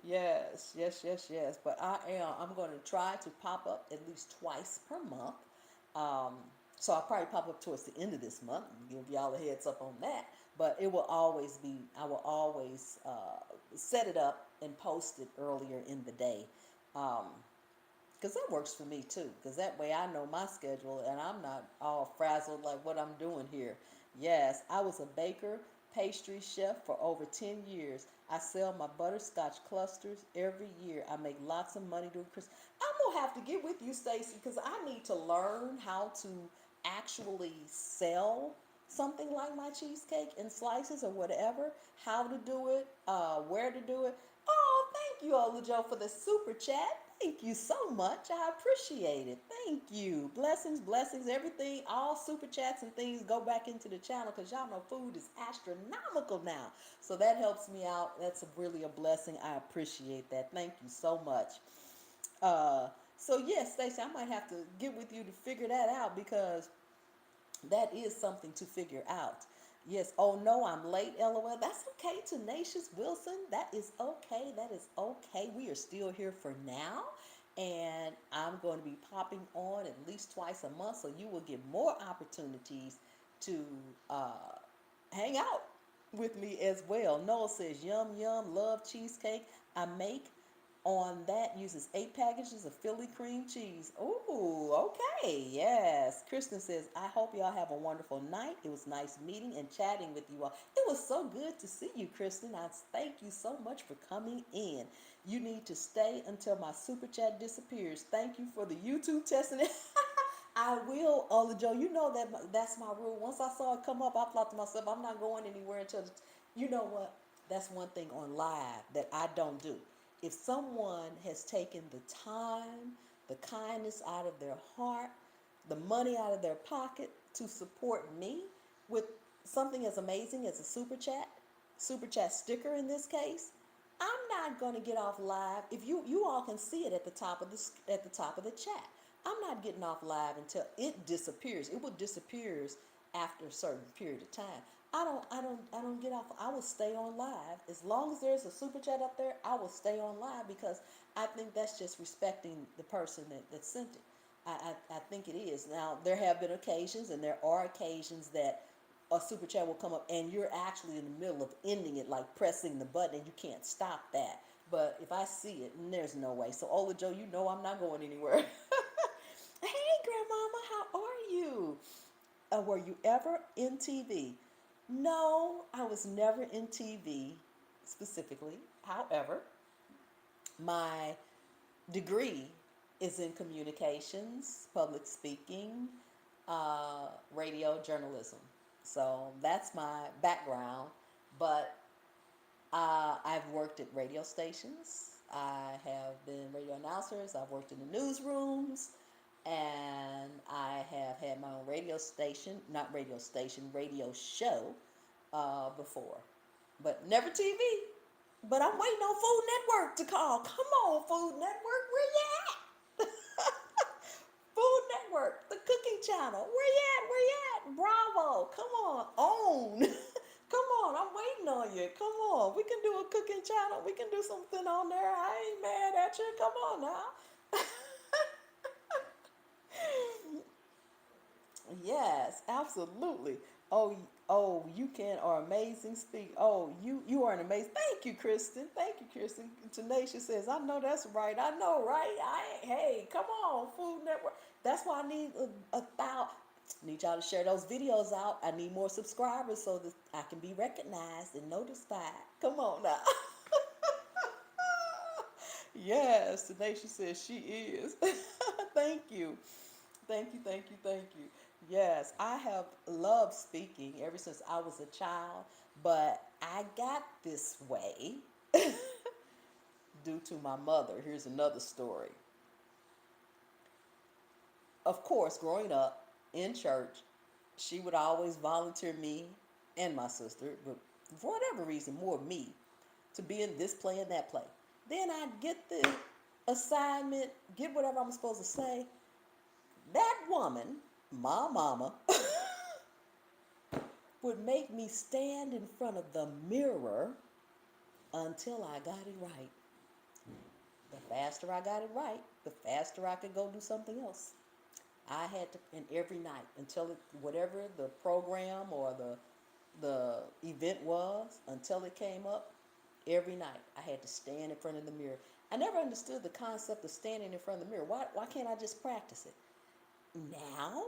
Yes, yes, yes, yes. But I'm going to try to pop up at least twice per month. Um, so I'll probably pop up towards the end of this month and give y'all a heads up on that. But it will always be, I will always set it up and post it earlier in the day. Um, because that works for me too. Because that way I know my schedule and I'm not all frazzled like what I'm doing here. Yes, I was a baker, pastry chef for over 10 years. I sell my butterscotch clusters every year. I make lots of money doing Christmas. I'm gonna have to get with you, Stacy, because I need to learn how to actually sell something like my cheesecake in slices or whatever. How to do it, where to do it. Oh, thank you, Ola Joe, for the super chat. Thank you so much. I appreciate it. Thank you. Blessings, blessings, everything. All super chats and things go back into the channel because y'all know food is astronomical now. So that helps me out. That's really a blessing. I appreciate that. Thank you so much. Uh, so yes, Stacey, I might have to get with you to figure that out because that is something to figure out. Yes. Oh no, I'm late. LOL. That's okay. Tenacious Wilson. That is okay. That is okay. We are still here for now. And I'm going to be popping on at least twice a month. So you will get more opportunities to uh, hang out with me as well. Noah says, yum, yum, love cheesecake. I make on that uses 8 packages of Philly cream cheese. Ooh, okay, yes. Kristen says, I hope y'all have a wonderful night. It was nice meeting and chatting with you all. It was so good to see you, Kristen. I thank you so much for coming in. You need to stay until my super chat disappears. Thank you for the YouTube testing. I will, Ola Joe. You know that's my rule. Once I saw it come up, I thought to myself, I'm not going anywhere until, you know what? That's one thing on live that I don't do. If someone has taken the time, the kindness out of their heart, the money out of their pocket to support me with something as amazing as a super chat sticker in this case, I'm not going to get off live. If you all can see it at the top of the chat. I'm not getting off live until it disappears. It will disappear after a certain period of time. I don't get off. I will stay on live as long as there's a super chat up there. I will stay on live because I think that's just respecting the person that sent it. I think it is. Now there have been occasions, and there are occasions that a super chat will come up, and you're actually in the middle of ending it, like pressing the button, and you can't stop that. But if I see it, there's no way. So Ola Joe, you know I'm not going anywhere. Hey, Grandmama, how are you? Were you ever in TV? No, I was never in TV specifically. However, my degree is in communications, public speaking, radio journalism. So that's my background. But I've worked at radio stations. I have been radio announcers. I've worked in the newsrooms, and I have had my own radio station, not radio station, radio show before. but never TV. But I'm waiting on Food Network to call. Come on, Food Network, where you at? Food Network, the cooking channel, where you at? Where you at? Bravo, come on, own. Come on, I'm waiting on you. Come on, we can do a cooking channel. We can do something on there. I ain't mad at you. Come on now. Yes, absolutely. Oh, oh, you can are amazing speak. Oh, you are an amazing. Thank you, Kristen. Thank you, Kristen. Tenacious says, I know that's right. I know, right? Hey, come on, Food Network. That's why I need a thousand. Need y'all to share those videos out. I need more subscribers so that I can be recognized and notified. Come on now. Yes, Tenacious says she is. Thank you. Thank you, thank you, thank you. Yes, I have loved speaking ever since I was a child, but I got this way due to my mother. Here's another story. Of course, growing up in church, she would always volunteer me and my sister, but for whatever reason, more me, to be in this play and that play. Then I'd get the assignment, get whatever I'm supposed to say. That woman, my mama, would make me stand in front of the mirror until I got it right. The faster I got it right, the faster I could go do something else. I had to, and every night until it, whatever the program or the event was, until it came up, every night I had to stand in front of the mirror. I never understood the concept of standing in front of the mirror. Why can't I just practice it? Now,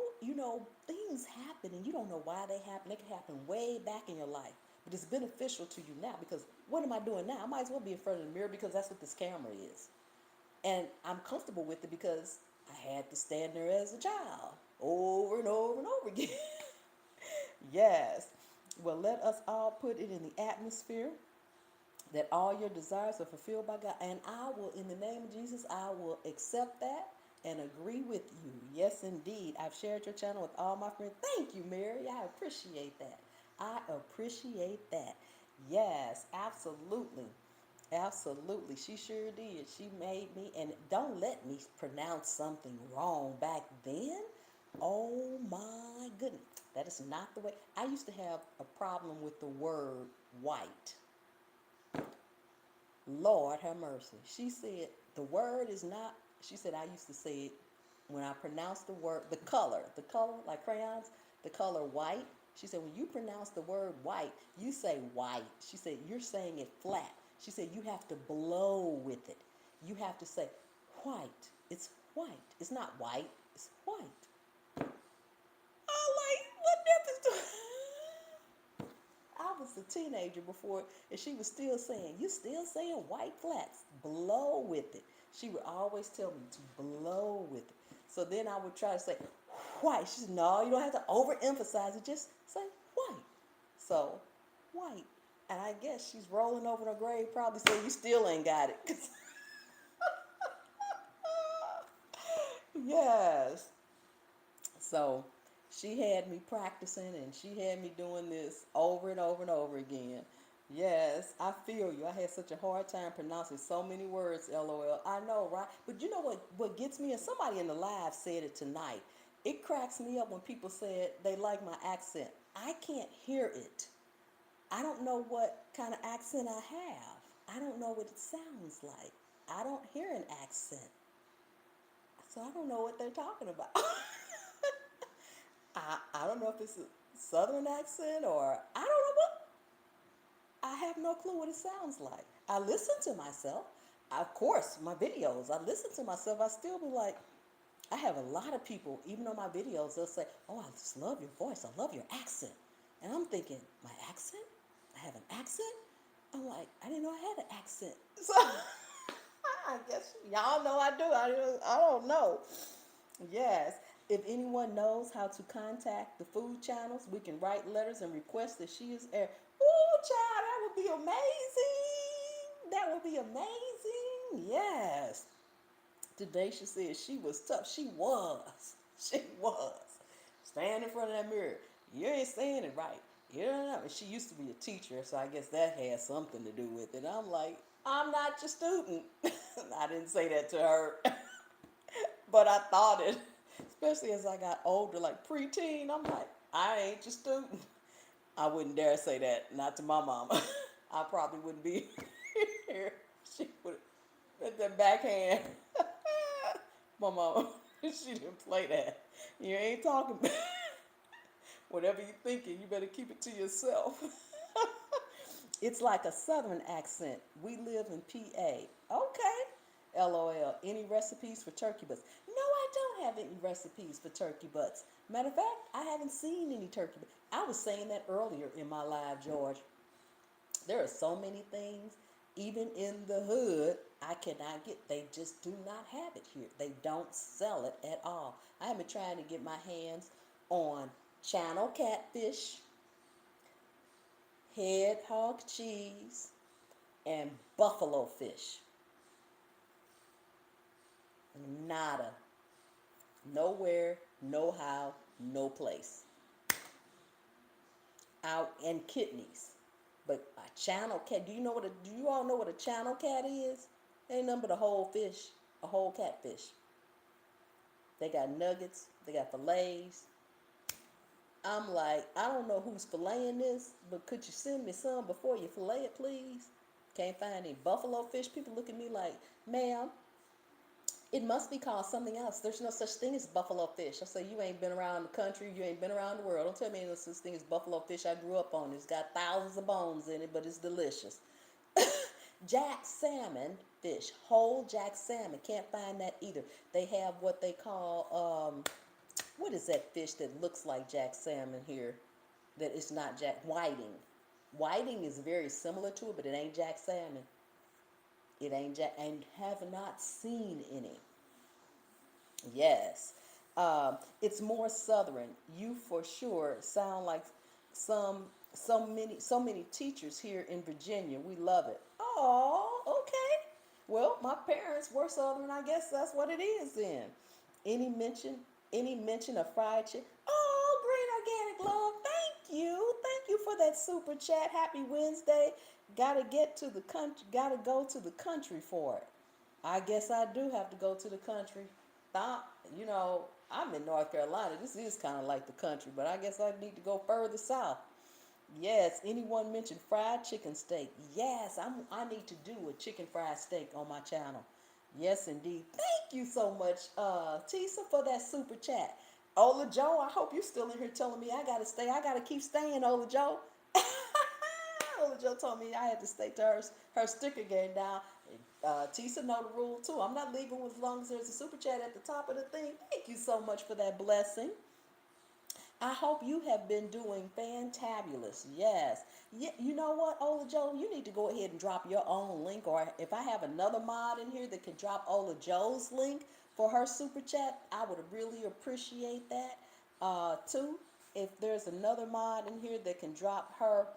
things happen and you don't know why they happen. They can happen way back in your life. But it's beneficial to you now because what am I doing now? I might as well be in front of the mirror because that's what this camera is. And I'm comfortable with it because I had to stand there as a child over and over and over again. Yes. Well, let us all put it in the atmosphere that all your desires are fulfilled by God. And I will, in the name of Jesus, I will accept that and agree with you. Yes, indeed. I've shared your channel with all my friends. Thank you, Mary. I appreciate that. I appreciate that. Yes, absolutely. Absolutely. She sure did. She made me, and don't let me pronounce something wrong back then. Oh my goodness. That is not the way. I used to have a problem with the word white. Lord have mercy. She said, the word is not, she said, I used to say it when I pronounced the word, the color, like crayons, the color white. She said, when you pronounce the word white, you say white. She said, you're saying it flat. She said, you have to blow with it. You have to say white. It's white. It's not white. It's white. I'm like, what difference do I was a teenager before, and she was still saying, you still saying white flats. Blow with it. She would always tell me to blow with it. So then I would try to say white. She said, no, you don't have to overemphasize it. Just say white. So, white. And I guess she's rolling over in her grave, probably saying, you still ain't got it. Yes. So she had me practicing and she had me doing this over and over and over again. Yes, I feel you. I had such a hard time pronouncing so many words, LOL. I know, right? But you know what gets me? And somebody in the live said it tonight. It cracks me up when people said they like my accent. I can't hear it. I don't know what kind of accent I have. I don't know what it sounds like. I don't hear an accent. So I don't know what they're talking about. I don't know if it's a southern accent or I don't know what. I have no clue what it sounds like. I listen to myself. Of course, my videos, I listen to myself. I still be like, I have a lot of people, even on my videos, they'll say, oh, I just love your voice. I love your accent. And I'm thinking, my accent? I have an accent? I'm like, I didn't know I had an accent. So I guess y'all know I do. I don't know. Yes. If anyone knows how to contact the food channels, we can write letters and request that she is air. Ooh, child, that would be amazing. That would be amazing. Yes. Today she said she was tough. She was. She was. Stand in front of that mirror. You ain't saying it right. Yeah, she used to be a teacher, so I guess that had something to do with it. I'm like, I'm not your student. I didn't say that to her, but I thought it, especially as I got older, like preteen. I'm like, I ain't your student. I wouldn't dare say that, not to my mama. I probably wouldn't be here. She would at that backhand. My mama, she didn't play that. You ain't talking. Whatever you're thinking, you better keep it to yourself. It's like a southern accent. We live in PA. Okay. LOL. Any recipes for turkey butts? No, I don't have any recipes for turkey butts. Matter of fact, I haven't seen any turkey butts. I was saying that earlier in my live, George. There are so many things, even in the hood, I cannot get. They just do not have it here. They don't sell it at all. I have been trying to get my hands on channel catfish, head hog cheese, and buffalo fish. Nada. Nowhere, no how, no place. Out and kidneys. But a channel cat, do you all know what a channel cat is? Ain't nothing but a whole fish, a whole catfish. They got nuggets, they got fillets. I'm like, I don't know who's filleting this, but could you send me some before you fillet it, please? Can't find any buffalo fish. People look at me like, ma'am, it must be called something else. There's no such thing as buffalo fish. I say, you ain't been around the country. You ain't been around the world. Don't tell me ain't no such thing as buffalo fish. I grew up on it. It's got thousands of bones in it, but it's delicious. Jack salmon fish, whole jack salmon. Can't find that either. They have what they call, what is that fish that looks like jack salmon here? That it's not jack, whiting. Whiting is very similar to it, but it ain't jack salmon. It ain't jack, and have not seen any. Yes. It's more southern. You for sure sound like some so many teachers here in Virginia. We love it. Oh, okay. Well, my parents were southern. I guess that's what it is then. Any mention any mention of fried chicken? Oh, green organic love. Thank you. Thank you for that super chat. Happy Wednesday. Gotta get to the country. Gotta go to the country for it. I guess I do have to go to the country. You know, I'm in North Carolina. This is kind of like the country, but I guess I need to go further south. Yes, anyone mentioned fried chicken steak? Yes, I need to do a chicken fried steak on my channel. Yes, indeed. Thank you so much, Tisa, for that super chat. Ola Joe, I hope you're still in here telling me I gotta stay. I gotta keep staying, Ola Joe. Ola Joe told me I had to stay to her sticker game down. Tisa know the rule too. I'm not leaving as long as there's a super chat at the top of the thing. Thank you so much for that blessing. I hope you have been doing fantabulous. Yes. You know what, Ola Joe? You need to go ahead and drop your own link, or if I have another mod in here that can drop Ola Joe's link for her super chat, I would really appreciate that. Too, if there's another mod in here that can drop her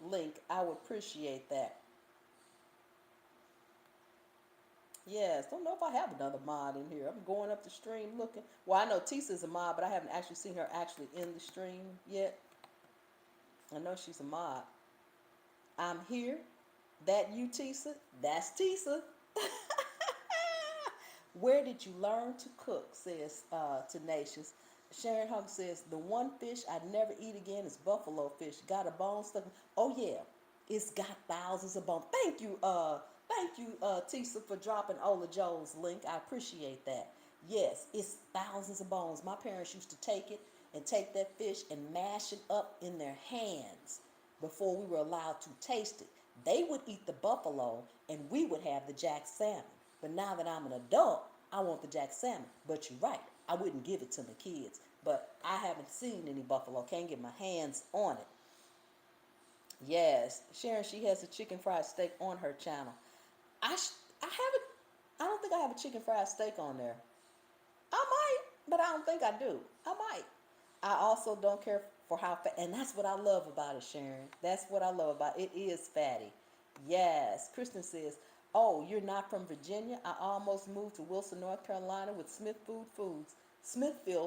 link, I would appreciate that. Yes, don't know if I have another mod in here. I'm going up the stream looking. Well, I know Tisa's a mod, but I haven't actually seen her actually in the stream yet. I know she's a mod. I'm here. That you, Tisa? That's Tisa. Where did you learn to cook? Says Tenacious. Sharon Hug says, the one fish I'd never eat again is buffalo fish. Got a bone stuck. Oh yeah, it's got thousands of bones. Thank you, Tisa, for dropping Ola Joe's link. I appreciate that. Yes, it's thousands of bones. My parents used to take it and take that fish and mash it up in their hands before we were allowed to taste it. They would eat the buffalo and we would have the jack salmon. But now that I'm an adult, I want the jack salmon. But you're right, I wouldn't give it to the kids. But I haven't seen any buffalo, can't get my hands on it. Yes, Sharon, she has a chicken fried steak on her channel. I haven't, I don't think I have a chicken fried steak on there. I might, but I don't think I do. I might. I also don't care for how fat, and that's what I love about it, Sharon. That's what I love about it. It is fatty. Yes. Kristen says, "Oh, you're not from Virginia? I almost moved to Wilson, North Carolina with Smithfield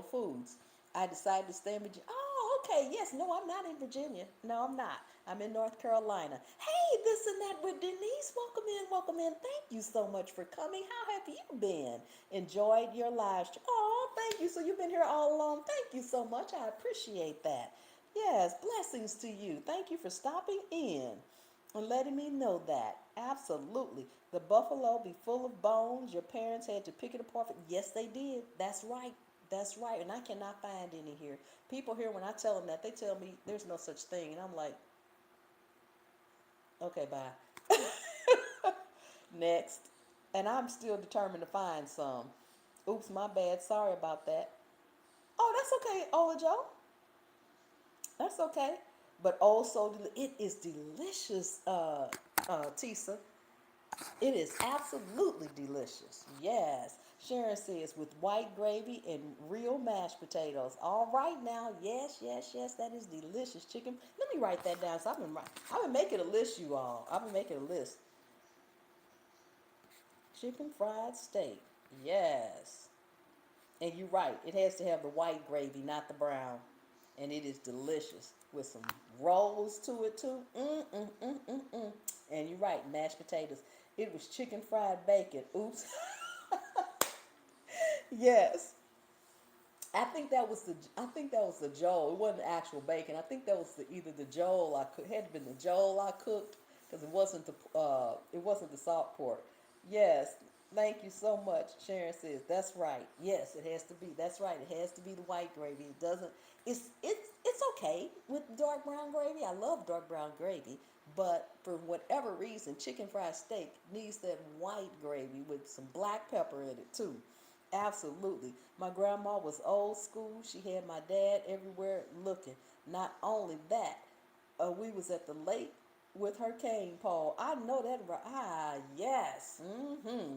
Foods. I decided to stay in Virginia. Oh, Okay, yes, no, I'm not in Virginia. No, I'm not. I'm in North Carolina. Hey, this and that with Denise. Welcome in, welcome in. Thank you so much for coming. How have you been? Enjoyed your live stream? Oh, thank you. So you've been here all along. Thank you so much. I appreciate that. Yes, blessings to you. Thank you for stopping in and letting me know that. Absolutely. The buffalo be full of bones. Your parents had to pick it apart. Yes, they did. That's right. That's right. And I cannot find any here. People here, when I tell them that, they tell me there's no such thing. And I'm like, okay, bye. Next. And I'm still determined to find some. Oops, my bad. Sorry about that. Oh, that's okay, Ola Joe. That's okay. But also, it is delicious, Tisa. It is absolutely delicious. Yes. Sharon says with white gravy and real mashed potatoes. All right now. Yes, yes, yes. That is delicious chicken. Let me write that down. So I've been making a list, you all. I've been making a list. Chicken fried steak. Yes. And you're right. It has to have the white gravy, not the brown. And it is delicious with some rolls to it too. Mm. And you're right, mashed potatoes. It was chicken fried bacon. Oops. Yes. I think that was the Joel. It wasn't the actual bacon. I think that was either the Joel I cooked. Had been the Joel I cooked because it wasn't the salt pork. Yes. Thank you so much. Sharon says that's right. Yes, it has to be. That's right. It has to be the white gravy. It doesn't. It's okay with dark brown gravy. I love dark brown gravy, but for whatever reason, chicken fried steak needs that white gravy with some black pepper in it too. Absolutely. My grandma was old school. She had my dad everywhere looking. Not only that, we was at the lake with her cane pole. I know that right. Ah, yes. Mm-hmm.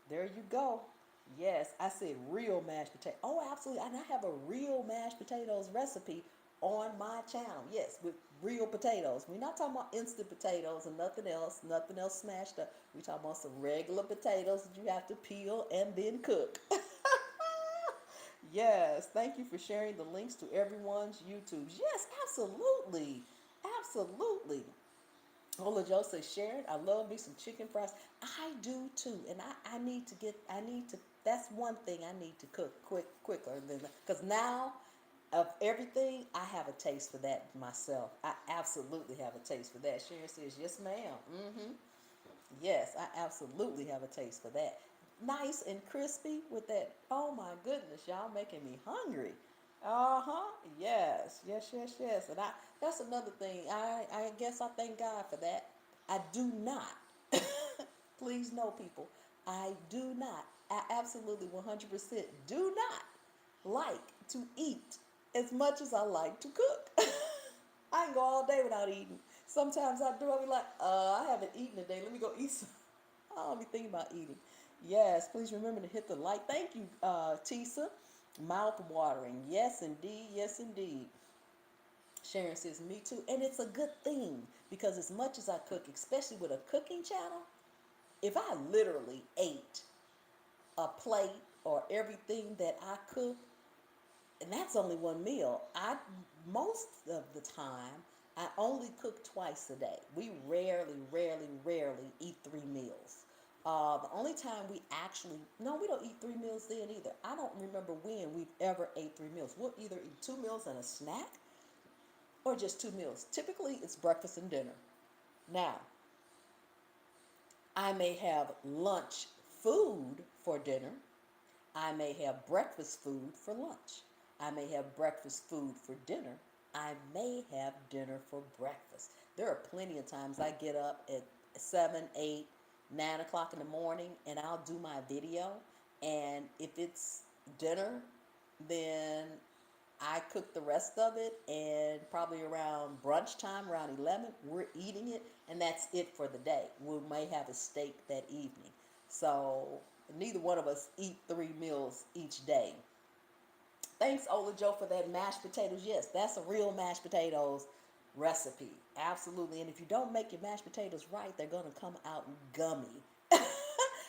There you go. Yes, I said real mashed potato. Oh, absolutely. And I have a real mashed potatoes recipe on my channel. Yes, with real potatoes. We're not talking about instant potatoes and nothing else smashed up. We're talking about some regular potatoes that you have to peel and then cook. Yes, thank you for sharing the links to everyone's YouTubes. Yes, absolutely. Absolutely. Ola Joe says, Sharon, I love me some chicken fries. I do too. And I need to, that's one thing I need to cook quicker than, because now of everything, I have a taste for that myself. I absolutely have a taste for that. Sharon says, yes, ma'am. Mm-hmm. Yes, I absolutely have a taste for that. Nice and crispy with that. Oh my goodness, y'all making me hungry. Uh-huh. Yes, yes, yes, yes. And that's another thing. I guess I thank God for that. I do not. Please know people. I do not. I absolutely 100% do not like to eat as much as I like to cook. I can go all day without eating. Sometimes I do. I'll be like, I haven't eaten today. Let me go eat some. I don't be thinking about eating. Yes, please remember to hit the like. Thank you, Tisa. Mouth watering. Yes, indeed. Yes, indeed. Sharon says, me too. And it's a good thing because as much as I cook, especially with a cooking channel, if I literally ate a plate or everything that I cook, and that's only one meal. I most of the time I only cook twice a day. We rarely eat 3 meals. The only time we actually no, we don't eat 3 meals then either. I don't remember when we've ever ate 3 meals. We'll either eat 2 meals and a snack, or just 2 meals. Typically, it's breakfast and dinner. Now, I may have lunch food for dinner. I may have breakfast food for lunch. I may have breakfast food for dinner. I may have dinner for breakfast. There are plenty of times I get up at 7, 8, 9 o'clock in the morning and I'll do my video. And if it's dinner, then I cook the rest of it, and probably around brunch time, around 11, we're eating it, and that's it for the day. We may have a steak that evening. So neither one of us eat 3 meals each day. Thanks, Ola Joe, for that mashed potatoes. Yes, that's a real mashed potatoes recipe. Absolutely. And if you don't make your mashed potatoes right, they're going to come out gummy.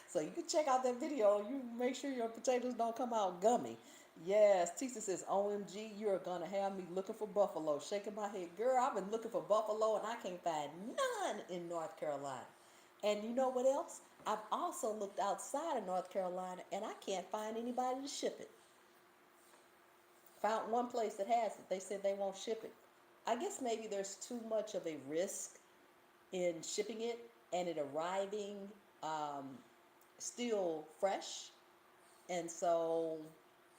So you can check out that video. You make sure your potatoes don't come out gummy. Yes, Tisa says, OMG, you're going to have me looking for buffalo. Shaking my head. Girl, I've been looking for buffalo and I can't find none in North Carolina. And you know what else? I've also looked outside of North Carolina and I can't find anybody to ship it. Found one place that has it. They said they won't ship it. I guess maybe there's too much of a risk in shipping it and it arriving um, still fresh. And so,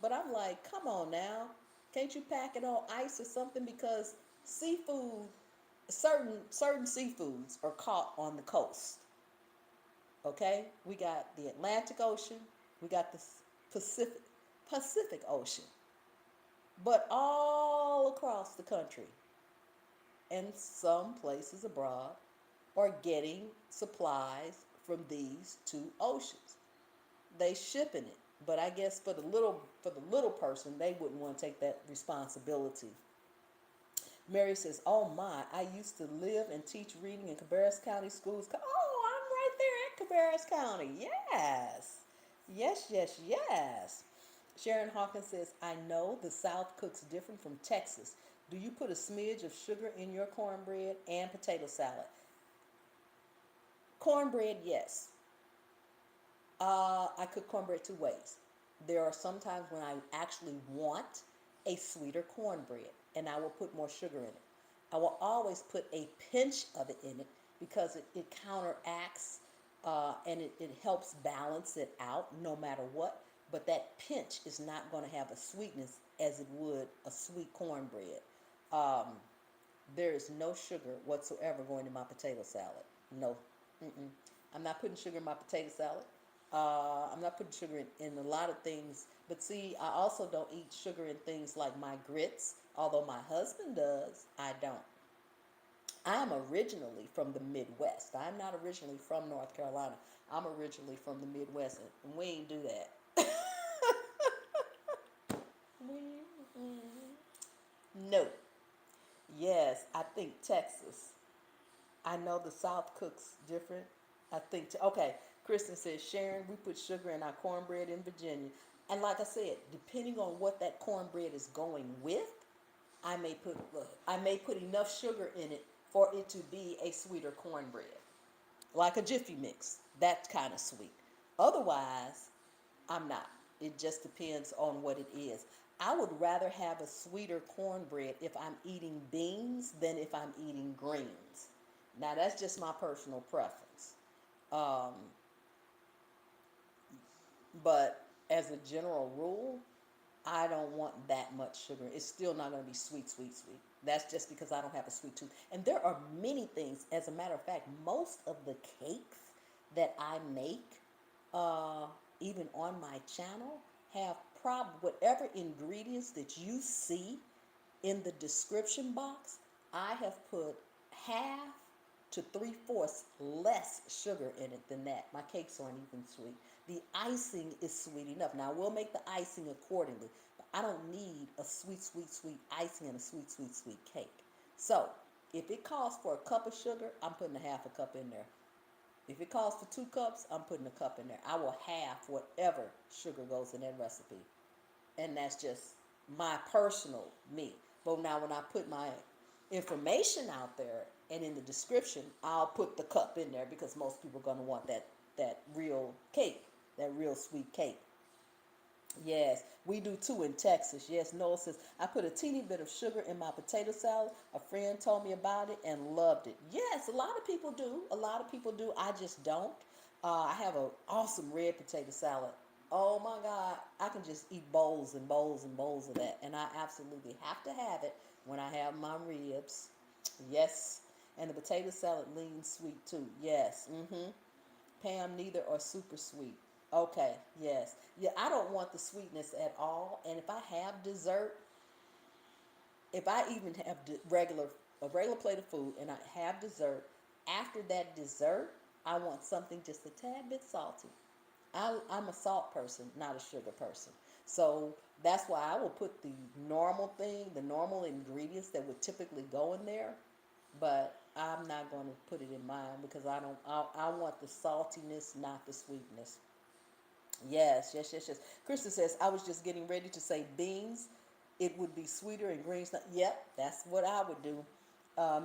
but I'm like, come on now. Can't you pack it on ice or something? Because seafood, certain seafoods are caught on the coast. Okay? We got the Atlantic Ocean, we got the Pacific Pacific Ocean. But all across the country and some places abroad are getting supplies from these two oceans. They shipping it, but I guess for the little person, they wouldn't want to take that responsibility. Mary says, "Oh my, I used to live and teach reading in Cabarrus County schools." Oh, I'm right there at Cabarrus County. Yes, yes. Sharon Hawkins says, "I know the South cooks different from Texas. Do you put a smidge of sugar in your cornbread and potato salad?" Cornbread, yes. I cook cornbread two ways. There are some times when I actually want a sweeter cornbread and I will put more sugar in it. I will always put a pinch of it in it because it counteracts and it helps balance it out no matter what. But that pinch is not going to have a sweetness as it would a sweet cornbread. Um, there is no sugar whatsoever going in my potato salad. No. Mm-mm. I'm not putting sugar in my potato salad. I'm not putting sugar in a lot of things. But see, I also don't eat sugar in things like my grits. Although my husband does, I don't. I'm originally from the Midwest. I'm not originally from North Carolina. I'm originally from the Midwest, and we ain't do that. No. Yes, I think Texas. I know the South cooks different. I think, okay, Kristen says, Sharon, we put sugar in our cornbread in Virginia. And like I said, depending on what that cornbread is going with, I may put enough sugar in it for it to be a sweeter cornbread, like a Jiffy mix. That kind of sweet. Otherwise, I'm not. It just depends on what it is. I would rather have a sweeter cornbread if I'm eating beans than if I'm eating greens. Now, that's just my personal preference. Um, but as a general rule, I don't want that much sugar. It's still not going to be sweet. That's just because I don't have a sweet tooth. And there are many things. As a matter of fact, most of the cakes that I make, uh, even on my channel, have whatever ingredients that you see in the description box. I have put half to three-fourths less sugar in it than that. My cakes aren't even sweet. The icing is sweet enough. Now, I will make the icing accordingly, but I don't need a sweet icing and a sweet cake. So, if it calls for a cup of sugar, I'm putting a half a cup in there. If it calls for 2 cups, I'm putting a cup in there. I will half whatever sugar goes in that recipe. And that's just my personal me. But now when I put my information out there and in the description, I'll put the cup in there because most people are going to want that real cake, that real sweet cake. Yes, we do too in Texas. Yes, Noel says, I put a teeny bit of sugar in my potato salad. A friend told me about it and loved it. Yes, a lot of people do. A lot of people do. I just don't. I have an awesome red potato salad. Oh my God, I can just eat bowls and bowls and bowls of that. And I absolutely have to have it when I have my ribs. Yes. And the potato salad leans sweet too. Yes. Mm-hmm. Pam, neither are super sweet. Okay, yes. Yeah, I don't want the sweetness at all. And if I have dessert, if I even have a regular plate of food and I have dessert, after that dessert, I want something just a tad bit salty. I'm a salt person, not a sugar person. So that's why I will put the normal ingredients that would typically go in there, but I'm not going to put it in mine because I don't. I want the saltiness, not the sweetness. Yes, yes, yes, yes. Krista says, I was just getting ready to say beans. It would be sweeter and greens. Yep, that's what I would do.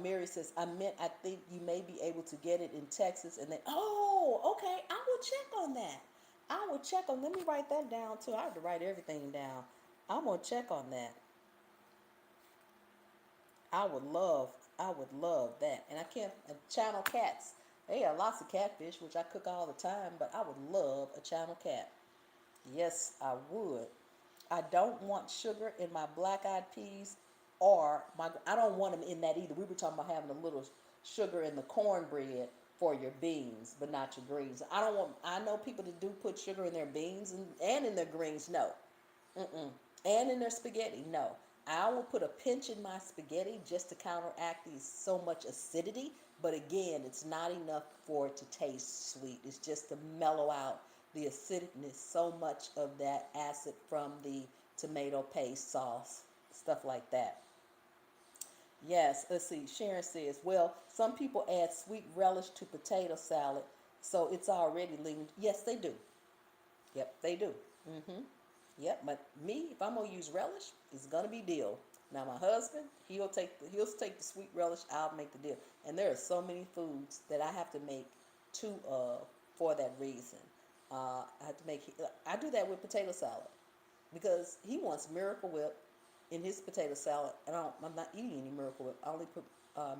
Mary says, I think you may be able to get it in Texas. And then, oh, okay. I will check on that. I will check on, let me write that down too. I have to write everything down. I'm going to check on that. I would love, I would love that. And I can't, channel cats. They have lots of catfish, which I cook all the time, but I would love a channel cat. Yes, I would. I don't want sugar in my black eyed peas or my, I don't want them in that either. We were talking about having a little sugar in the cornbread for your beans, but not your greens. I don't want, I know people that do put sugar in their beans and in their greens. No. Mm-mm. And in their spaghetti. No. I will put a pinch in my spaghetti just to counteract these so much acidity. But again, it's not enough for it to taste sweet. It's just to mellow out the acidicness, so much of that acid from the tomato paste sauce, stuff like that. Yes, let's see. Sharon says, well, some people add sweet relish to potato salad, so it's already lean. Yes, they do. Yep, they do. Mm-hmm. Yep, but me, if I'm gonna use relish, it's gonna be dill. Now my husband, he'll take the sweet relish. I'll make the dill. And there are so many foods that I have to make two of for that reason. I have to make. I do that with potato salad because he wants Miracle Whip in his potato salad, and I'm not eating any Miracle Whip. I only put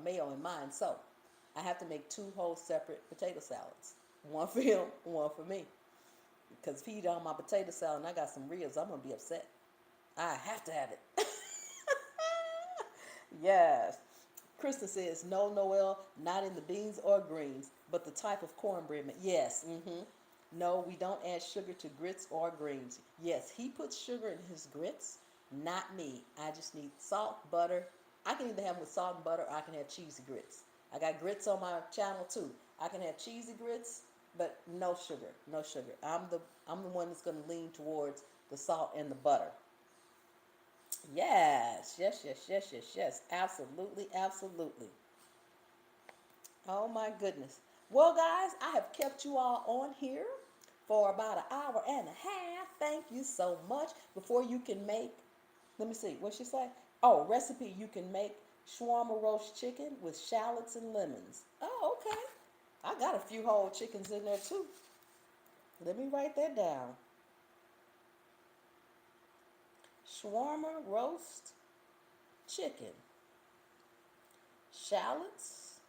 mayo in mine, so I have to make two whole separate potato salads. One for him, one for me. Because if he eat all my potato salad and I got some ribs, I'm gonna be upset. I have to have it. Yes. Kristen says, no, Noel, not in the beans or greens, but the type of cornbread. Yes. Mm-hmm. No, we don't add sugar to grits or greens. Yes, he puts sugar in his grits, not me. I just need salt, butter. I can either have them with salt and butter or I can have cheesy grits. I got grits on my channel too. I can have cheesy grits, but no sugar, no sugar. I'm the one that's going to lean towards the salt and the butter. Yes, yes, yes, yes, yes, yes. Absolutely, absolutely. Oh my goodness. Well, guys, I have kept you all on here for about an hour and a half. Thank you so much. Before you can make, let me see, what she say? Oh, recipe you can make shawarma roast chicken with shallots and lemons. Oh, okay. I got a few whole chickens in there too. Let me write that down. Shawarma roast chicken, shallots,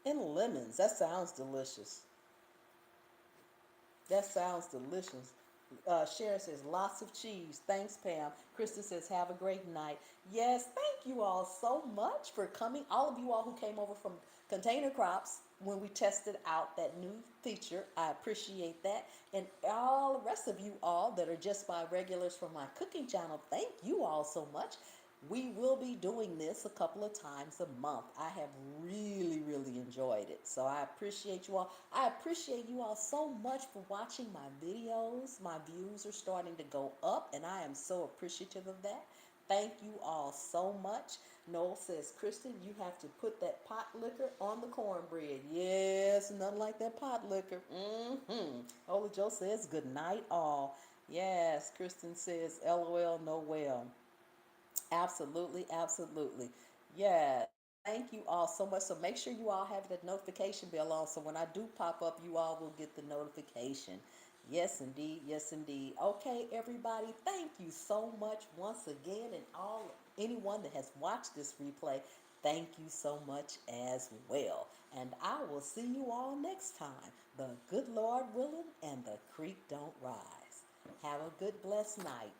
and lemons. That sounds delicious. That sounds delicious. Sharon says, lots of cheese. Thanks, Pam. Krista says, have a great night. Yes, thank you all so much for coming. All of you all who came over from Container Crops when we tested out that new feature. I appreciate that. And all the rest of you all that are just my regulars from my cooking channel, thank you all so much. We will be doing this a couple of times a month. I have really, really enjoyed it. So I appreciate you all. I appreciate you all so much for watching my videos. My views are starting to go up, and I am so appreciative of that. Thank you all so much. Noel says, Kristen, you have to put that pot liquor on the cornbread. Yes, nothing like that pot liquor. Mm-hmm. Holy Joe says, good night, all. Yes, Kristen says, LOL, no well. Absolutely, absolutely. Yes. Thank you all so much. So make sure you all have that notification bell on so when I do pop up, you all will get the notification. Yes, indeed. Yes, indeed. Okay, everybody. Thank you so much once again, and all anyone that has watched this replay. Thank you so much as well. And I will see you all next time. The good Lord willing and the creek don't rise. Have a good blessed night.